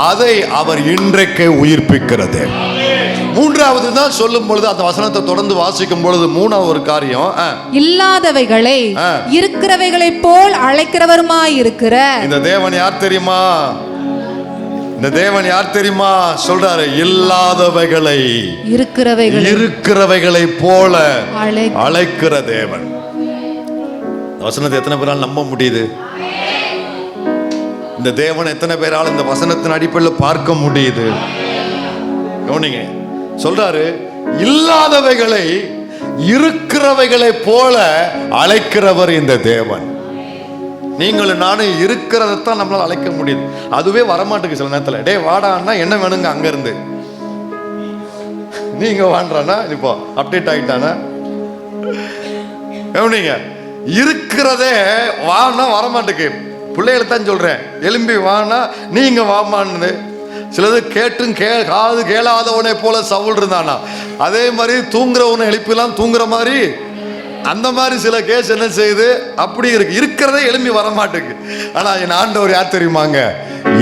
அதை அவர் இன்றைக்கு உயிர்ப்பிக்கிறது. மூன்றாவது தான் சொல்லும் பொழுது, அந்த வசனத்தை தொடர்ந்து வாசிக்கும் பொழுது மூணாவது ஒரு காரியம்,
இல்லாதவைகளை இருக்கிறவைகளை போல் அழைக்கிறவருமாய் இருக்கிற
இந்த தேவன் யார் தெரியுமா? இந்த தேவன் யார் தெரியுமா? சொல்றாரு, இல்லாதவைகளை இருக்கிறவைகளை போல அழைக்கிற தேவன். வசனத்தை எத்தனை பேரால் நம்ப முடியுது? இந்த தேவன் எத்தனை பேரால் இந்த வசனத்தின் அடிப்படையில் பார்க்க முடியுது? கவனிங்க, சொல்றாரு, இல்லாதவைகளை இருக்கிறவைகளை போல அழைக்கிறவர் இந்த தேவன். நீங்களும் நானும் இருக்கிறதான் நம்மளால அழைக்க முடியுது. அதுவே வரமாட்டுக்கு சில நேரத்தில். டே வாடான்னா என்ன வேணுங்க அங்க இருந்து, நீங்க வாண்டானா இப்போ அப்டேட் ஆகிட்டானா? கவனிங்க, இருக்கிறதே வானா வரமாட்டுக்கு. பிள்ளைகளை தான் சொல்றேன், எலும்பி வானா நீங்க வாமான்னு. சிலது கேட்டும் காது கேளாதவனை போல சவுல் இருந்தானா, அதே மாதிரி தூங்குறவனை எழுப்பிலாம் தூங்குற மாதிரி, அந்த மாதிரி சில கேஸ் என்ன செய்யுது, அப்படி இருக்கு. இருக்கிறதே எழும்பி வரமாட்டுக்கு. ஆனா என் ஆண்டவர் யார் தெரியுமாங்க?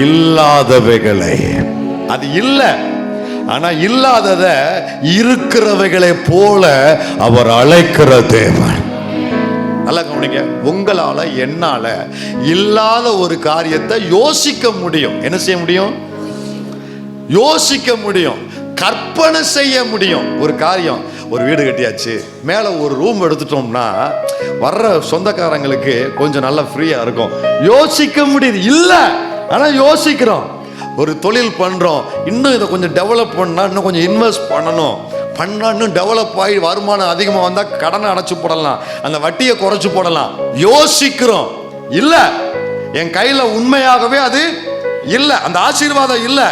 இல்லாதவைகளை, அது இல்ல, ஆனா இல்லாதத இருக்கிறவைகளை போல அவர் அழைக்கிற தேவன். நல்லா கவனிங்க. உங்களால என்னால இல்லாத ஒரு காரியத்தை யோசிக்க முடியும். என்ன செய்ய முடியும்? யோசிக்க முடியும், கற்பனை செய்ய முடியும். ஒரு காரியம், ஒரு வீடு கட்டியாச்சு, மேலே ஒரு ரூம் எடுத்துட்டோம்னா வர்ற சொந்தக்காரங்களுக்கு கொஞ்சம் நல்லா ஃப்ரீயா இருக்கும். யோசிக்க முடியுது இல்லை, ஆனா யோசிக்கிறோம். ஒரு தொழில் பண்றோம், இன்னும் இதை கொஞ்சம் டெவலப் பண்ணா, இன்னும் கொஞ்சம் இன்வெஸ்ட் பண்ணணும், பண்ணா இன்னும் டெவலப் ஆகி வருமானம் அதிகமாக வந்தால் கடனை அடைச்சு போடலாம், அந்த வட்டியை குறைச்சு போடலாம். யோசிக்கிறோம். இல்லை, என் கையில உண்மையாகவே அது இல்லை, அந்த ஆசீர்வாதம் இல்லை.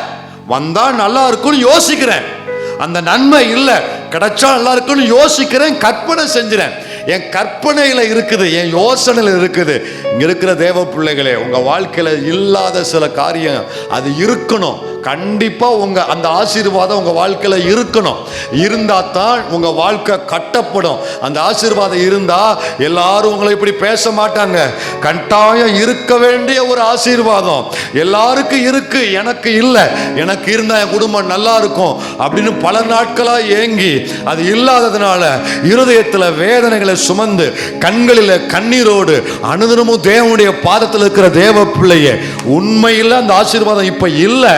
வந்தா நல்லா இருக்கும்னு யோசிக்கிறேன், அந்த நன்மை இல்லை, கிடைச்சா நல்லா இருக்கும்னு யோசிக்கிறேன், கற்பனை செஞ்சுறேன். என் கற்பனையில இருக்குது, என் யோசனையில இருக்குது. இங்க இருக்கிற தேவ பிள்ளைகளே, உங்க வாழ்க்கையில இல்லாத சில காரியம் அது இருக்கணும். கண்டிப்பா உங்க அந்த ஆசீர்வாதம் உங்க வாழ்க்கையில இருக்கணும். இருந்தா தான் உங்க வாழ்க்கை கட்டப்படும். அந்த ஆசீர்வாதம் இருந்தா எல்லாரும் உங்களை இப்படி பேச மாட்டாங்க. கட்டாயம் இருக்க வேண்டிய ஒரு ஆசீர்வாதம் எல்லாருக்கும் இருக்கு, எனக்கு இல்லை. எனக்கு இருந்தா என் குடும்பம் நல்லா இருக்கும் அப்படின்னு பல நாட்களா ஏங்கி அது இல்லாததுனால இருதயத்துல வேதனைகளை சுமந்து கண்களில கண்ணீரோடு அனுதினமும் தேவனுடைய பாதத்தில் இருக்கிற தேவ பிள்ளையே, உண்மையில் அந்த ஆசீர்வாதம் இப்ப இல்லை,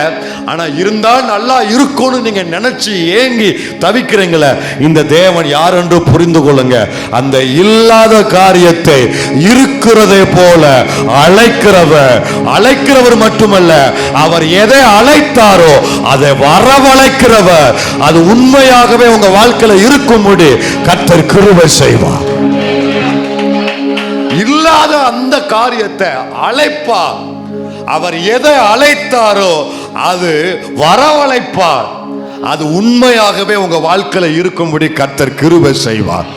ஆனா இருந்தா நல்லா இருக்கும்னு நீங்க நினைச்சு ஏங்கி தவிக்கிறீங்களே, இந்த தேவன் யார் என்று புரிந்து கொள்ளுங்க. அந்த இல்லாத காரியத்தை இருக்கிறதே போல அழைக்கிறவர் மட்டுமல்ல, அவர் எதை அழைத்தாரோ அதை வரவழைக்கிறவர். அது உண்மையாகவே உங்க வாழ்க்கையில இருக்கும்படி கர்த்தர் கிருபை செய்வார். இல்லாத அந்த காரியத்தை அழைப்பார். அவர் எதை அழைத்தாரோ அது வரவழைப்பார். அது உண்மையாகவே உங்க வாழ்க்கையில இருக்கும்படி கர்த்தர் கிருபை செய்வார்.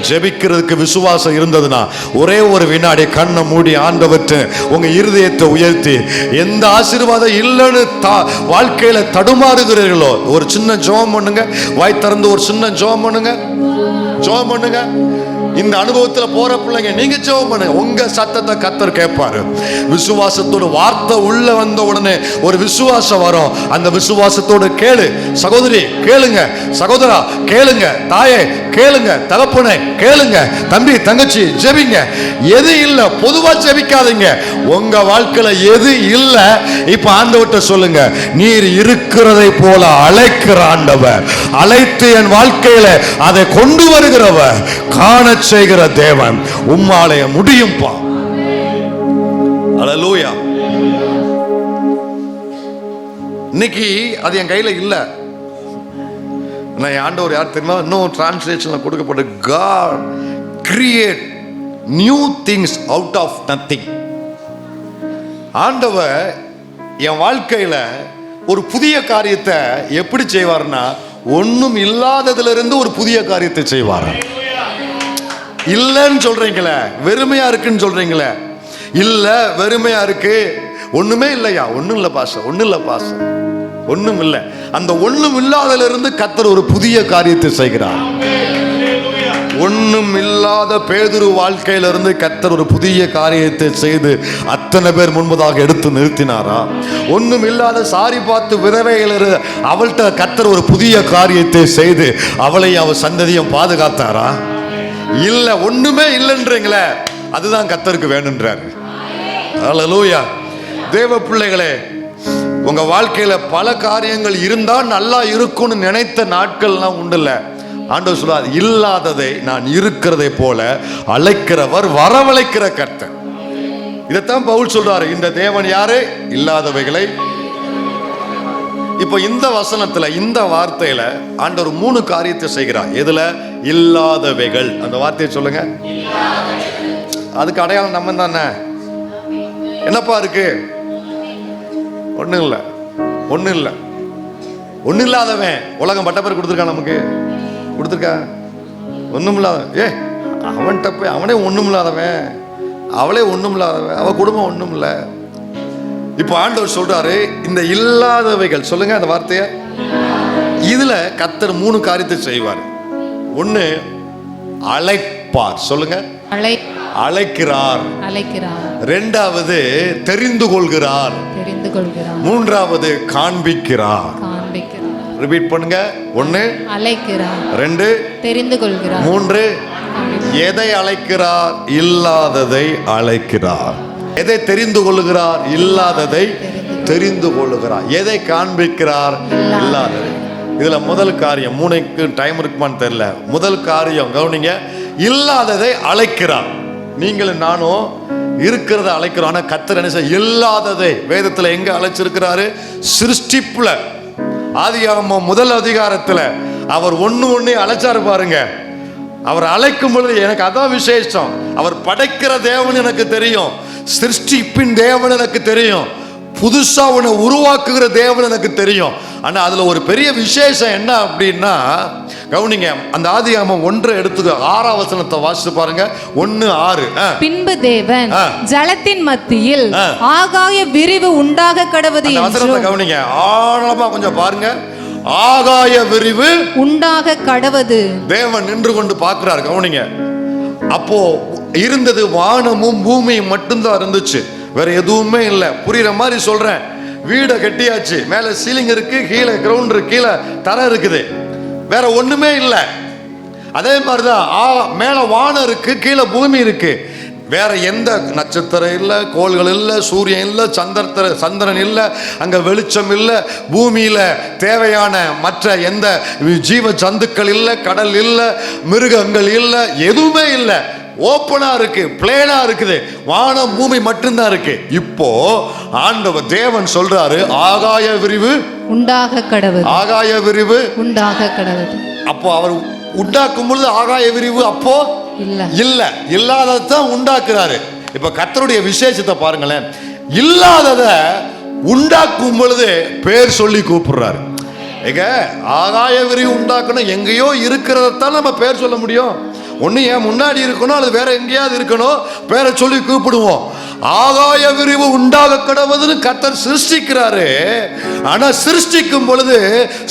ஜெபிக்கிறதுக்கு விசுவாசம் இருந்ததுன்னா ஒரே ஒரு வினாடி கண்ணை மூடி ஆண்டவற்றை உங்க இருதயத்தை உயர்த்தி, எந்த ஆசீர்வாதம் இல்லைன்னு வாழ்க்கையில தடுமாறுகிறீர்களோ ஒரு சின்ன ஜெபம் பண்ணுங்க. வாய் திறந்து ஒரு சின்ன ஜெபம் பண்ணுங்க. ஜெபம் பண்ணுங்க. இந்த அனுபவத்துல போற பிள்ளைங்க நீங்க ஜெபம் பண்ணுங்க. உங்க சத்தத்தை கர்த்தர் கேட்பாரு. விசுவாசத்தோட வார்த்தை உள்ள வந்த உடனே ஒரு விசுவாசம் வரும். அந்த விசுவாசத்தோட கேளு சகோதரி, கேளுங்க சகோதரா, கேளுங்க தாயே, கேளுங்க தகப்பனே, கேளுங்க தம்பி தங்கச்சி, ஜெபிங்க. எது இல்லை பொதுவா ஜெபிக்காதீங்க. உங்க வாழ்க்கையில எது இல்லை இப்ப ஆண்டவர்ட்ட சொல்லுங்க. நீர் இருக்கிறதை போல அழைக்கிற ஆண்டவர், அழைத்து என் வாழ்க்கையில அதை கொண்டு வருகிறவர், காண செய்கிற தேவன் உம்மாலே முடியும்பா. அல்லேலூயா. இன்னைக்கு அது என் கையில இல்ல. நான் ஆண்டவர் யார் தெரியுமா? இன்னும் டிரான்ஸ்லேஷன்ல கொடுக்கப்பட்ட God create new things out of nothing. ஆண்டவர் என் வாழ்க்கையில ஒரு புதிய காரியத்தை எப்படி செய்வார்னா, ஒண்ணும் இல்லாததுல இருந்து ஒரு புதிய காரியத்தை செய்வார். இல்லைன்னு சொல்றீங்களே, வெறுமையா இருக்குன்னு சொல்றீங்களே, இல்ல வெறுமையா இருக்கு, ஒண்ணுமே இல்லையா? ஒண்ணும் இல்ல பாஸ்டர், ஒண்ணும் இல்ல பாஸ்டர், ஒண்ணும் இல்லை. அந்த ஒண்ணும் இல்லாததுல இருந்து கர்த்தர் ஒரு புதிய காரியத்தை செய்கிறார். ஒண்ணும் இல்லாத பேதுரு வாழ்க்கையில இருந்து கர்த்தர் ஒரு புதிய காரியத்தை செய்து அத்தனை பேர் முன்பதாக எடுத்து நிறுத்தினாரா? ஒண்ணும் இல்லாத சாரி பார்த்து விதவைகள் அவள்கிட்ட கர்த்தர் ஒரு புதிய காரியத்தை செய்து அவளை அவள் சந்ததியும் பாதுகாத்தாரா? இல்ல, ஒண்ணுமே இல்லைன்றீங்களே, அதுதான் கர்த்தருக்கு வேணும்ன்றாரு. அல்லேலூயா. தேவ பிள்ளைகளே, உங்க வாழ்க்கையில பல காரியங்கள் இருந்தா நல்லா இருக்கும்னு நினைத்த நாட்கள்லாம் உண்டுல்ல. ஆண்டவர் சொல்றார், இல்லாததை நான் இருக்கிறதை போல அழைக்கிறவர், வரவழைக்கிற கர்த்தர். இதைத்தான் பவுல் சொல்றாரு. இந்த தேவன் யாரு? இல்லாதவைகளை. இப்ப இந்த வசனத்துல, இந்த வார்த்தையில ஆண்டவர் 3 காரியத்தை செய்கிறார். எதுல? இல்லாதவைகள். அந்த வார்த்தையை சொல்லுங்க. அதுக்கு அடையாளம் நம்ம தானே. என்னப்பா இருக்கு? ஒண்ணும் இல்ல, ஒண்ணும் இல்ல, ஒண்ணும் இல்லாதவன். உலகம் பட்ட பேர் கொடுத்துருக்கான், நமக்கு கொடுத்துருக்கா? ஒண்ணும் இல்லாத அவன்கிட்ட போய் அவனே ஒண்ணும் இல்லாதவன், அவளே ஒண்ணும் இல்லாதவன், அவ குடும்பம் ஒண்ணும் இல்லை. இப்போ ஆண்டவர் சொல்றாரு, இந்த இல்லாதவைகள். சொல்லுங்க அந்த வார்த்தைய. இதுல கர்த்தர் 3 காரியத்தை செய்வார். ஒண்ணு, அழைப்பார். சொல்லுங்க, அழைக்கிறார். இரண்டாவது, தெரிந்து கொள்கிறார். மூன்றாவது, காண்பிக்கிறார். ரிப்பீட் பண்ணுங்க. 1 அழைக்கிறார், 2 தெரிந்து கொள்கிறார், 3 எதை அழைக்கிறார்? இல்லாததை அழைக்கிறார். எதை தெரிந்து கொள்ளுகிறார்? இல்லாததை தெரிந்து கொள்ளுகிறார். எதை காண்பிக்கிறார்? இல்லாததை. இதுல முதல் காரியம், மூணைக்கு டைம் இருக்குமான்னு தெரியல, முதல் காரியம் கவனிங்க, இல்லாததை அழைக்கிறார். நீங்களும் நானும் இருக்கிறத அழைக்கிறோம். ஆனா கர்த்தர் என்ன செய்ய? இல்லாததை வேதத்துல எங்க அழைச்சிருக்கிறாரு? சிருஷ்டிப்புல, ஆதியாகமம் முதல் அதிகாரத்துல அவர் ஒண்ணு அழைச்சாரு பாருங்க. அவர் அழைக்கும் பொழுது எனக்கு அதான் விசேஷம். அவர் படைக்கிற தேவன் எனக்கு தெரியும், சிருஷ்டிப்பின் தேவன் எனக்கு தெரியும், புதுசா உன்னை உருவாக்குகிற தேவன் எனக்கு தெரியும். ஆனா அதுல ஒரு பெரிய விசேஷம் என்ன அப்படின்னா, கவனிங்க, அந்த ஆதியாகமம் 1 எடுத்துக்க 6ஆம் வசனத்தை வாசித்து பாருங்க. 1:6.
பின்பு தேவன் ஜலத்தின் மத்தியில் ஆகாய விரிவு உண்டாக கடவது
அந்த வசனத்தை கவனிங்க, ஆழமா கொஞ்சம் பாருங்க. ஆகாய விரிவு உண்டாக கடவது. தேவன் நின்று கொண்டு பார்க்கிறார். கவனிங்க, அப்போ இருந்தது வானமும் பூமியும் மட்டும்தான் இருந்துச்சு, வேற எதுவுமே இல்லை. புரியுற மாதிரி சொல்றேன். வீடை கட்டியாச்சு, மேல சீலிங் இருக்கு, கீழே கிரவுண்ட் இருக்கு, கீழே தரை இருக்குது, வேற ஒண்ணுமே இல்லை. அதே மாதிரிதான் மேல வானம் இருக்கு, கீழே பூமி இருக்கு, வேற எந்த நட்சத்திரம் இல்லை, கோள்கள் இல்லை, சூரியன் இல்லை, சந்திரன் இல்லை, அங்க வெளிச்சம் இல்லை, பூமியில தேவையான மற்ற எந்த ஜீவ ஜந்துக்கள் இல்லை, கடல் இல்லை, மிருகங்கள் இல்லை, எதுவுமே இல்லை. ஓப்பனா இருக்கு, பிளேனா இருக்குது, வானம் பூமி மட்டும்தான் இருக்கு. இப்போ ஆண்டவர் தேவன் சொல்றாரு, ஆகாய விரிவு உண்டாக கடவுது. ஆகாய விரிவு உண்டாக கடவுது. அப்போ அவர் உண்டாக்கும் பொழுது ஆகாய விரிவு அப்போ இல்ல, இல்லாததான் உண்டாக்குறாரு. இப்ப கர்த்தருடைய விசேஷத்தை பாருங்களேன். இல்லாதத உண்டாக்கும் பொழுது பேர் சொல்லி கூப்பிடுறாரு. ஏங்க, ஆகாய விரிவு உண்டாக்கணும், எங்கேயோ இருக்கிறதான் நம்ம பேர் சொல்ல முடியும். ஒண்ணு ஏன் முன்னாடி இருக்கணும், அது வேற எங்கேயாவது இருக்கணும், பேரை சொல்லி கூப்பிடுவோம். ஆகாய விரிவு உண்டாக கடவுதுன்னு கர்த்தர் சிருஷ்டிக்கிறாரு. ஆனா சிருஷ்டிக்கும் பொழுது,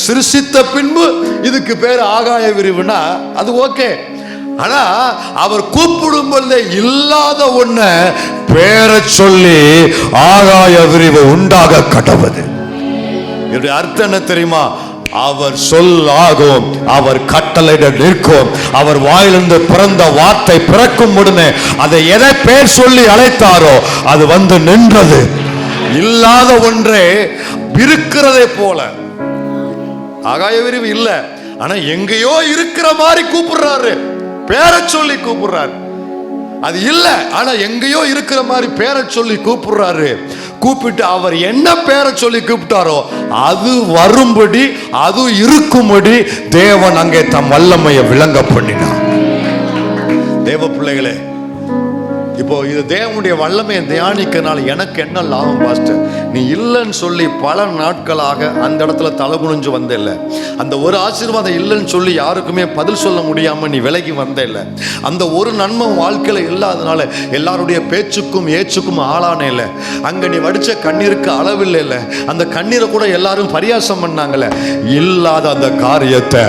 சிருஷ்டித்த பின்பு இதுக்கு பேர் ஆகாய விரிவுனா அது ஓகே. ஆனா அவர் கூப்பிடும் பொழுது இல்லாத ஒண்ண பேரை சொல்லி ஆகாய விரிவு உண்டாக கடவுது. இதோட அர்த்தம் என்ன தெரியுமா? அவர் சொல்லாகும், அவர் கட்டளையிட நிற்கும். அவர் வாயிலிருந்து பிறந்த வார்த்தை பிறக்கும் உடனே அதை எதை பேர் சொல்லி அழைத்தாரோ அது வந்து நின்றது. இல்லாத ஒன்றே இருக்கிறதே போல. ஆகாய விரிவு இல்ல, ஆனா எங்கேயோ இருக்கிற மாதிரி கூப்பிடுறாரு, பேரை சொல்லி கூப்பிடுறாரு. அது இல்ல, ஆனா எங்கேயோ இருக்கிற மாதிரி பேரை சொல்லி கூப்பிடுறாரு. கூப்பிட்டு அவர் என்ன பேரை சொல்லி கூப்பிட்டாரோ அது வரும்படி, அது இருக்கும்படி தேவன் அங்கே தம் வல்லமையை விளங்க பண்ணினார். தேவ பிள்ளைகளே, இப்போ இது தேவனுடைய வல்லமையை தியானிக்கிறனால எனக்கு என்ன லாபம் பாஸ்டர்? நீ இல்லைன்னு சொல்லி பல நாட்களாக அந்த இடத்துல தலகுனிஞ்சு வந்த இல்லை, அந்த ஒரு ஆசீர்வாதம் இல்லைன்னு சொல்லி யாருக்குமே பதில் சொல்ல முடியாம நீ விலகி வந்த இல்லை, அந்த ஒரு நன்மை வாழ்க்கையில இல்லாதனால எல்லாருடைய பேச்சுக்கும் ஏச்சுக்கும் ஆளானே இல்லை, அங்க நீ வடிச்ச கண்ணீருக்கு அளவில்லை இல்லை, அந்த கண்ணீரை கூட எல்லாரும் பரியாசம் பண்ணாங்கல்ல. இல்லாத அந்த காரியத்தை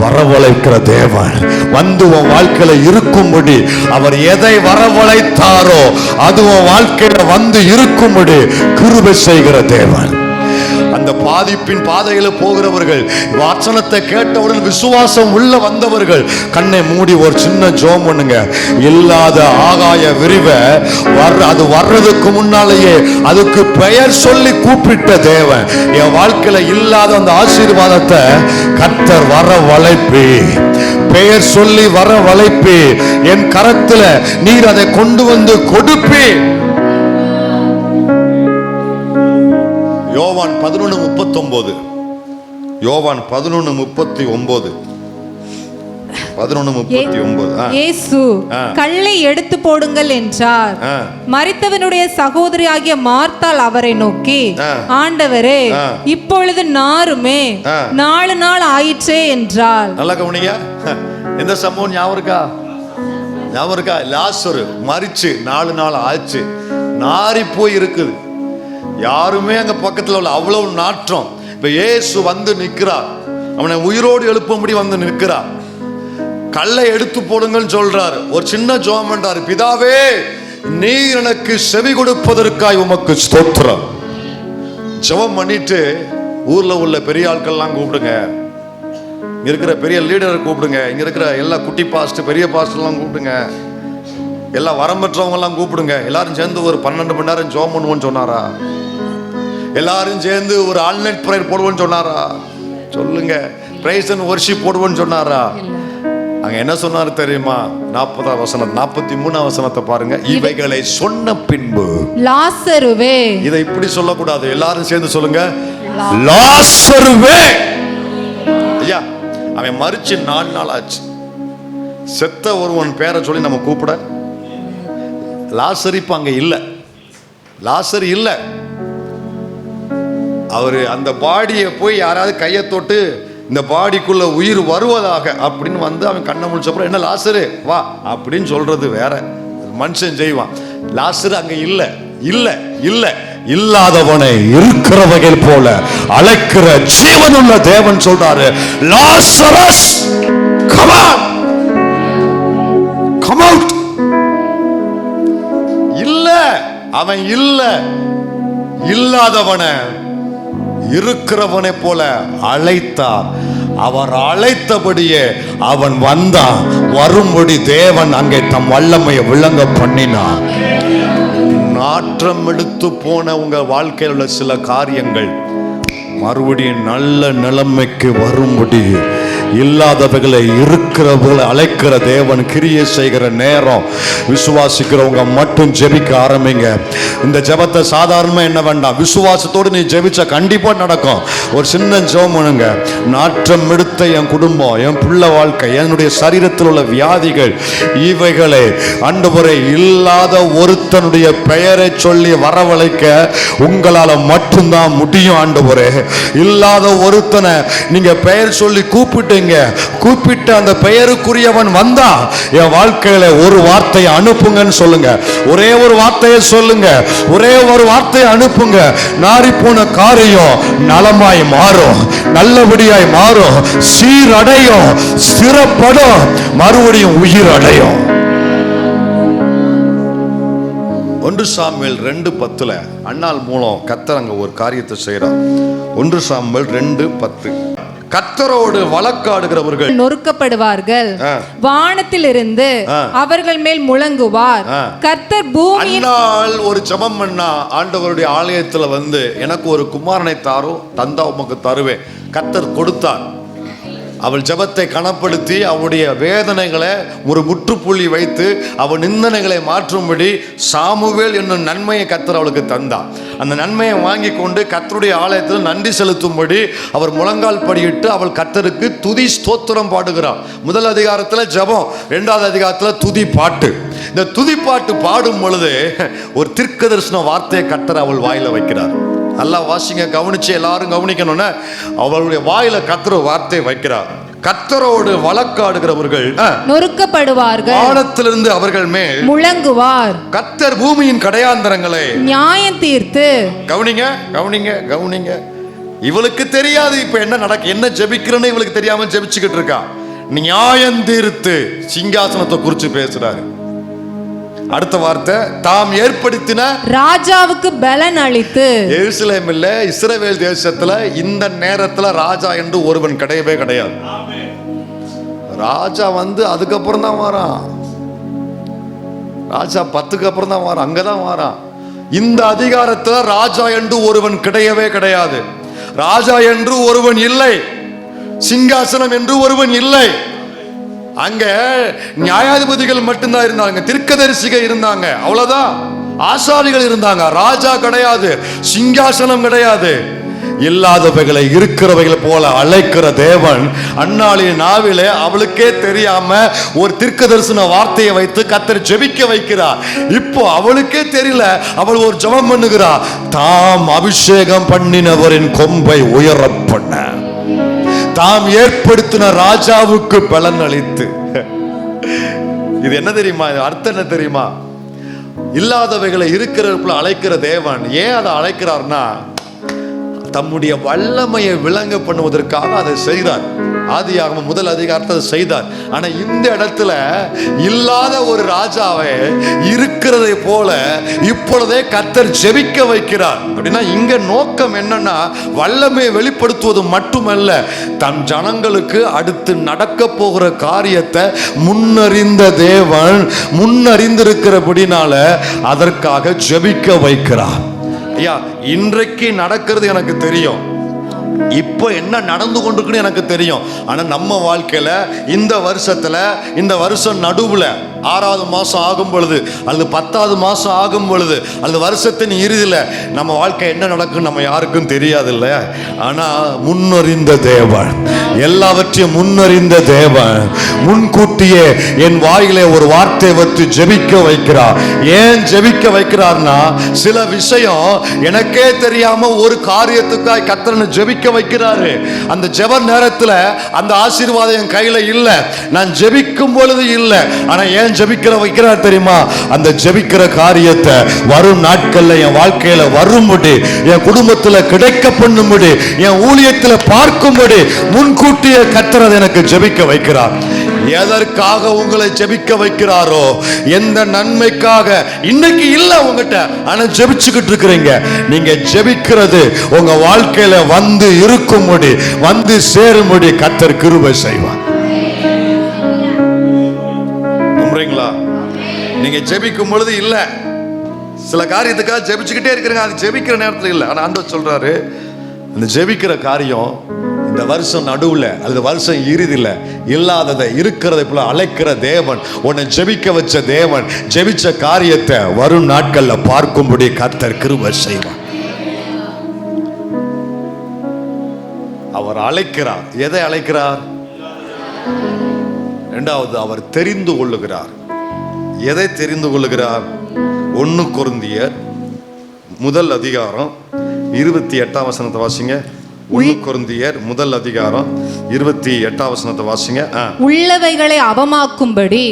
வரவழைக்கிற தேவன் வந்து உன் வாழ்க்கையில இருக்கும்படி அவர் எதை வரவழைத்தாரோ அது உன் வாழ்க்கையில வந்து இருக்கும்படி கிருபை செய்கிற தேவன். அந்த பாதிப்பின் பாதையில போகிறவர்கள், வசனத்தை கேட்டவுடன் விசுவாசம் உள்ள வந்தவர்கள் கண்ணை மூடி ஒரு சின்ன ஜெபம் பண்ணுங்க. இல்லாத ஆகாய விரிவை அது வர்றதுக்கு முன்னாலேயே அதுக்கு பெயர் சொல்லி கூப்பிட்ட தேவன். என் வாழ்க்கையில இல்லாத அந்த ஆசீர்வாதத்தை கர்த்தர் வர வளைப்பி, பெயர் சொல்லி வர வளைப்பி, என் கரத்துல நீர் அதை கொண்டு வந்து கொடுப்பி. யோவான் 11:39, யோவான் 11:39, 11:39.
இயேசு கல்லை எடுத்து போடுங்கள் என்றார். மரித்தவனுடைய சகோதரி ஆகிய மார்த்தாள் அவரை நோக்கி, ஆண்டவரே, இப்பொழுது நாருமே 4 நாள் ஆயிற்றே என்றாள். நல்லா கவனிங்க, இந்த சம்பவம் ஞாபகம் இருக்கா? லாசரு மரிச்சு 4 நாள் ஆச்சு, நாரி போய் இருக்குது, யாருமே அங்க பக்கத்துல உள்ள அவ்வளவு நாற்றம். இப்ப இயேசு வந்து நிற்கிறார், அவனை உயிரோடு எழுப்பும்படி வந்து நிற்கிறார். கல்லை எடுத்து போடுங்கன்னு சொல்றாரு. ஒரு சின்ன ஜெபம் பண்றாரு, பிதாவே நீர் எனக்கு செவி கொடுப்பதற்காய் உமக்கு ஸ்தோத்திரம். ஜெபம் பண்ணிட்டு ஊர்ல உள்ள பெரிய ஆட்கள்லாம் கூப்பிடுங்க,
இங்க இருக்கிற பெரிய லீடரை கூப்பிடுங்க, இங்க இருக்கிற எல்லா குட்டி பாஸ்ட் பெரிய பாஸ்டர்லாம் கூப்பிடுங்க, எல்லா வரம் பெற்றவங்க எல்லாம் கூப்பிடுங்க. எல்லாரும் சேர்ந்து ஒரு 12 மணி நேரம் ஜெபம் பண்ணுவோன்னு சொன்னாரா? எல்லாரும் சேர்ந்து ஒரு ஆன்லைன் ப்ரேயர் போடுவோன்னு சொன்னாரா? சொல்லுங்க. பிரைஸ் அண்ட் வொர்ஷிப் போடுவோன்னு சொன்னாரா? அங்க என்ன சொன்னாரு தெரியுமா? 40ஆம் வசனம் 43ஆம் வசனத்தை பாருங்க. இவைகளை சொன்ன பின்பு
லாசருவே.
இதை இப்படி சொல்லக்கூடாது, எல்லாரும் சேர்ந்து சொல்லுங்க, லாசருவே. ஐயா, அவன் மரிச்சு 4 நாள் ஆச்சு. செத்த ஒருவன் பேரை சொல்லி நம்ம கூப்பிட, லாசர் இப்ப அங்க இல்ல, லாசர் இல்ல. அவரு அந்த பாடியை போய் யாராவது கையை தொட்டு இந்த பாடிக்குள்ள உயிர் வருவதாக அப்படின்னு வந்து அவன் கண்ணை முடிச்சப்பறம், என்ன லாசரு வா அப்படின்னு சொல்றது வேற, மனுஷன் செய்வான். லாசரு அங்க இல்ல, இல்ல, இல்ல. இல்லாதவனை இருக்கிறவர்கள் போல அழைக்கிற ஜீவனுள்ள தேவன் சொல்றாரு, Lazarus come on, come out. இல்ல, அவன் இல்ல, இல்லாதவனை இருக்கிறவனை போல அழைத்தார். அவர் அழைத்தபடியே அவன் வந்தான். வரும்படி தேவன் அங்கே தம் வல்லமையை விளங்க பண்ணினார். நாற்றம் எடுத்து போன உங்க வாழ்க்கையில் உள்ள சில காரியங்கள் மறுபடியும் நல்ல நிலைமைக்கு வரும்படி இல்லாதவர்களை இருக்கிறவர்களை அழைக்கிற தேவன் கிரியை செய்கிற நேரம். விசுவாசிக்கிறவங்க மட்டும் ஜெபிக்க ஆரம்பிங்க. இந்த ஜெபத்தை சாதாரணமா என்ன வேண்டாம், விசுவாசத்தோடு நீ ஜெபிச்சா கண்டிப்பா நடக்கும். ஒரு சின்ன ஜெபம் பண்ணுங்க. நாற்றம் எடுத்த என் குடும்பம், என் பிள்ளை வாழ்க்கை, என்னுடைய சரீரத்தில் உள்ள வியாதிகள், இவைகளை ஆண்டவரே இல்லாத ஒருத்தனுடைய பெயரை சொல்லி வரவழைக்க உங்களால மட்டும்தான் முடியும். ஆண்டவரே இல்லாத ஒருத்தனை நீங்க பெயர் சொல்லி கூப்பிட்டீங்க, கூப்பிட்டு அந்த பெயருக்குரியவன் வந்தா என் வாழ்க்கையில ஒரு வார்த்தையை அனுப்புங்கன்னு சொல்லுங்க. ஒரே ஒரு வார்த்தையை சொல்லுங்க, ஒரே ஒரு வார்த்தையை அனுப்புங்க. நாரி போன காரியம் நலமாய் மாறும், நல்லபடியாய் மாறும், சீரடையும், ஸ்திரப்படும், மறுபடியும் உயிர் அடையும். 1 சாமுவேல் 2:10 அண்ணால் மூலம் கர்த்தர் அங்க ஒரு காரியத்தை செய்யறார். 1 சாமுவேல் 2:10 கர்த்தரோடு வழக்காடுகிறவர்கள்
நொறுக்கப்படுவார்கள், வானத்திலிருந்து அவர்கள் மேல் முழங்குவார். கர்த்தர் பூமியின்
ஒரு ஜெபம் பண்ணா, ஆண்டவருடைய ஆலயத்துல வந்து எனக்கு ஒரு குமாரனை தாரும், தந்தா உமக்கு தருவேன். கர்த்தர் கொடுத்தார். அவள் ஜெபத்தை கனப்படுத்தி அவளுடைய வேதனைகளை ஒரு முற்றுப்புள்ளி வைத்து அவள் நிந்தனைகளை மாற்றும்படி சாமுவேல் என்னும் நன்மையை கர்த்தர் அவளுக்கு தந்தார். அந்த நன்மையை வாங்கி கொண்டு கர்த்தருடைய ஆலயத்தில் நன்றி செலுத்தும்படி அவர் முழங்கால் படியிட்டு அவள் கர்த்தருக்கு துதி ஸ்தோத்திரம் பாடுகிறாள். முதல் அதிகாரத்தில் ஜெபம், 2வது அதிகாரத்தில் துதி பாட்டு. இந்த துதி பாட்டு பாடும் பொழுது ஒரு தீர்க்கதரிசன வார்த்தையை கர்த்தர் அவள் வாயில வைக்கிறார். நல்லா வாசிங்க, கவனிச்சு எல்லாரும் கவனிக்கணும்னா அவளுடைய வாயில கர்த்தர் வார்த்தை வைக்கிறார். கர்த்தரோடு வழக்காடுகிறவர்கள்
நொறுக்கப்படுவார்கள்,
வானத்திலிருந்து அவர்கள் மேல்
முழங்குவார்.
கர்த்தர் பூமியின் கடையாந்தரங்களை நியாயம்
தீர்த்து.
கவனிங்க, கவனிங்க, கவனிங்க. இவளுக்கு தெரியாது இப்ப என்ன நடக்க, என்ன ஜெபிக்கிறேன்னு இவளுக்கு தெரியாம ஜெபிச்சுக்கிட்டு இருக்கா. நியாயம் தீர்த்து சிங்காசனத்தை குறிச்சு பேசுறாரு. அடுத்த வார்த்தை, தாம் ஏற்படுத்தின
ராஜாவுக்கு பலன் அளித்து.
எருசலேம் இல்ல, இஸ்ரவேல் தேசத்துல இந்த நேரத்துல ராஜா என்று ஒருவன் கிடையவே கிடையாது. ராஜா வந்து அதுக்கப்புறம் தான் வரான். ராஜா 10க்கு அப்புறம் தான் வரான், அங்கதான் வரான். இந்த அதிகாரத்துல ராஜா என்று ஒருவன் கிடையவே கிடையாது. ராஜா என்று ஒருவன் இல்லை, சிங்காசனம் என்று ஒருவன் இல்லை. அங்க நியாயாதிபதிகள் மட்டும்தான் இருந்தாங்க, தீர்க்கதரிசிகள் இருந்தாங்க, அவ்வளவுதான். ஆசாரிகள் இருந்தாங்க. ராஜா கிடையாது, சிங்காசனம் கிடையாது. இல்லாதவைகளை இருக்கிறவைகளை போல அழைக்கிற தேவன் அன்னாளின் நாவிலே அவளுக்கே தெரியாம ஒரு தீர்க்கதரிசன வார்த்தையை வைத்து கர்த்தர் ஜெபிக்க வைக்கிறார். இப்போ அவளுக்கே தெரியல, அவள் ஒரு ஜெபம் பண்ணுகிறார். தாம் அபிஷேகம் பண்ணினவரின் கொம்பை உயர பண்ண, தாம் ஏற்படுத்தின ராஜாவுக்கு பலன் அளித்து. இது என்ன தெரியுமா? அர்த்தம் என்ன தெரியுமா? இல்லாதவைகளை இருக்கிற அழைக்கிற தேவன் ஏன் அதை அழைக்கிறார்னா தம்முடைய வல்லமையை விளங்க பண்ணுவதற்காக அதை செய்கிறார். ஆதியாகமம் முதல் அதிகாரத்தை செய்தார். ஆனா இந்த இடத்துல இல்லாத ஒரு ராஜாவை இருக்கிறதை போல இப்பொழுதே கர்த்தர் ஜெபிக்க வைக்கிறார். அப்படின்னா இங்க நோக்கம் என்னன்னா, வல்லமையை வெளிப்படுத்துவது மட்டுமல்ல, தன் ஜனங்களுக்கு அடுத்து நடக்க போகிற காரியத்தை முன்னறிந்த தேவன் முன்னறிந்திருக்கிறபடினால அதற்காக ஜெபிக்க வைக்கிறார். ஐயா, இன்றைக்கு நடக்கிறது எனக்கு தெரியும், இப்போ என்ன நடந்து கொண்டிருக்குன்னு எனக்கு தெரியும். ஆனா நம்ம வாழ்க்கையில இந்த வருஷத்துல, இந்த வருஷம் நடுவுல 6வது மாசம் ஆகும் பொழுது அல்லது 10வது மாசம் ஆகும் பொழுது அல்லது வருஷத்தின் இறுதியில நம்ம வாழ்க்கை என்ன நடக்கும் நம்ம யாருக்கும் தெரியாது இல்ல. ஆனா முன்னறிந்த தேவன், எல்லாவற்றையும் முன்னறிந்த தேவன் முன்கூட்டியே என் வாயிலே ஒரு வார்த்தை வச்சு ஜெபிக்க வைக்கிறார். ஏன் ஜெபிக்க வைக்கிறார்னா, சில விஷயம் எனக்கே தெரியாம ஒரு காரியத்துக்காய் கர்த்தர் ஜெபிக்க வைக்கிறாரு. அந்த ஜெப நேரத்துல அந்த ஆசீர்வாதம் என் கையில இல்ல, நான் ஜெபிக்கும் பொழுது இல்ல. ஆனா ஏன் ஜெபிக்கிற வைக்கிறார் தெரியுமா? அந்த ஜெபிக்கிற காரியத்தை வரும் நாட்கள்ல என் வாழ்க்கையில வரும்படி, என் குடும்பத்துல கிடைக்க பண்ணும்படி, என் ஊழியத்துல பார்க்கும்படி முன்கூட்டியே கர்த்தர் எனக்கு ஜெபிக்க வைக்கிறார். எதற்காக உங்களை ஜெபிக்க வைக்கிறாரோ, எந்த நன்மைக்காக இன்னைக்கு இல்ல உங்ககிட்ட, ஆனா ஜெபிச்சுக்கிட்டு இருக்கிறீங்க. நீங்க ஜெபிக்கிறது உங்க வாழ்க்கையில வந்து இருக்கும்படி, வந்து சேரும்படி கர்த்தர் கிருபை செய்வார். நம்புறீங்களா? நீங்க ஜெபிக்கும் பொழுது இல்ல, சில காரியத்துக்காக ஜெபிச்சுக்கிட்டே இருக்கிறீங்க, அது ஜெபிக்கிற நேரத்தில் இல்ல. ஆனா ஆண்டவர் சொல்றாரு, அந்த ஜெபிக்கிற காரியம் இந்த வருஷம் நடுவுல அல்லது வருஷம் இறுதியில இல்லாததை இருக்கிறதை போல அழைக்கிற தேவன், உன்னை ஜெபிக்க வச்ச தேவன், ஜெபிச்ச காரியத்தை வரும் நாட்கள்ல பார்க்கும்படி கர்த்தர் கிருபை செய்வார். அவர் அழைக்கிறார். எதை அழைக்கிறார்? இரண்டாவது, அவர் தெரிந்து கொள்ளுகிறார். எதை தெரிந்து கொள்ளுகிறார்? 1 கொரிந்தியர் முதல் அதிகாரம் 28ஆம் வசனத்தை வாசிங்க. 1 கொரிந்தியர் முதல் அதிகாரம் 28ஆம் வசனத்தை வாசிங்க.
உள்ளவைகளை அவமாக்கும்படி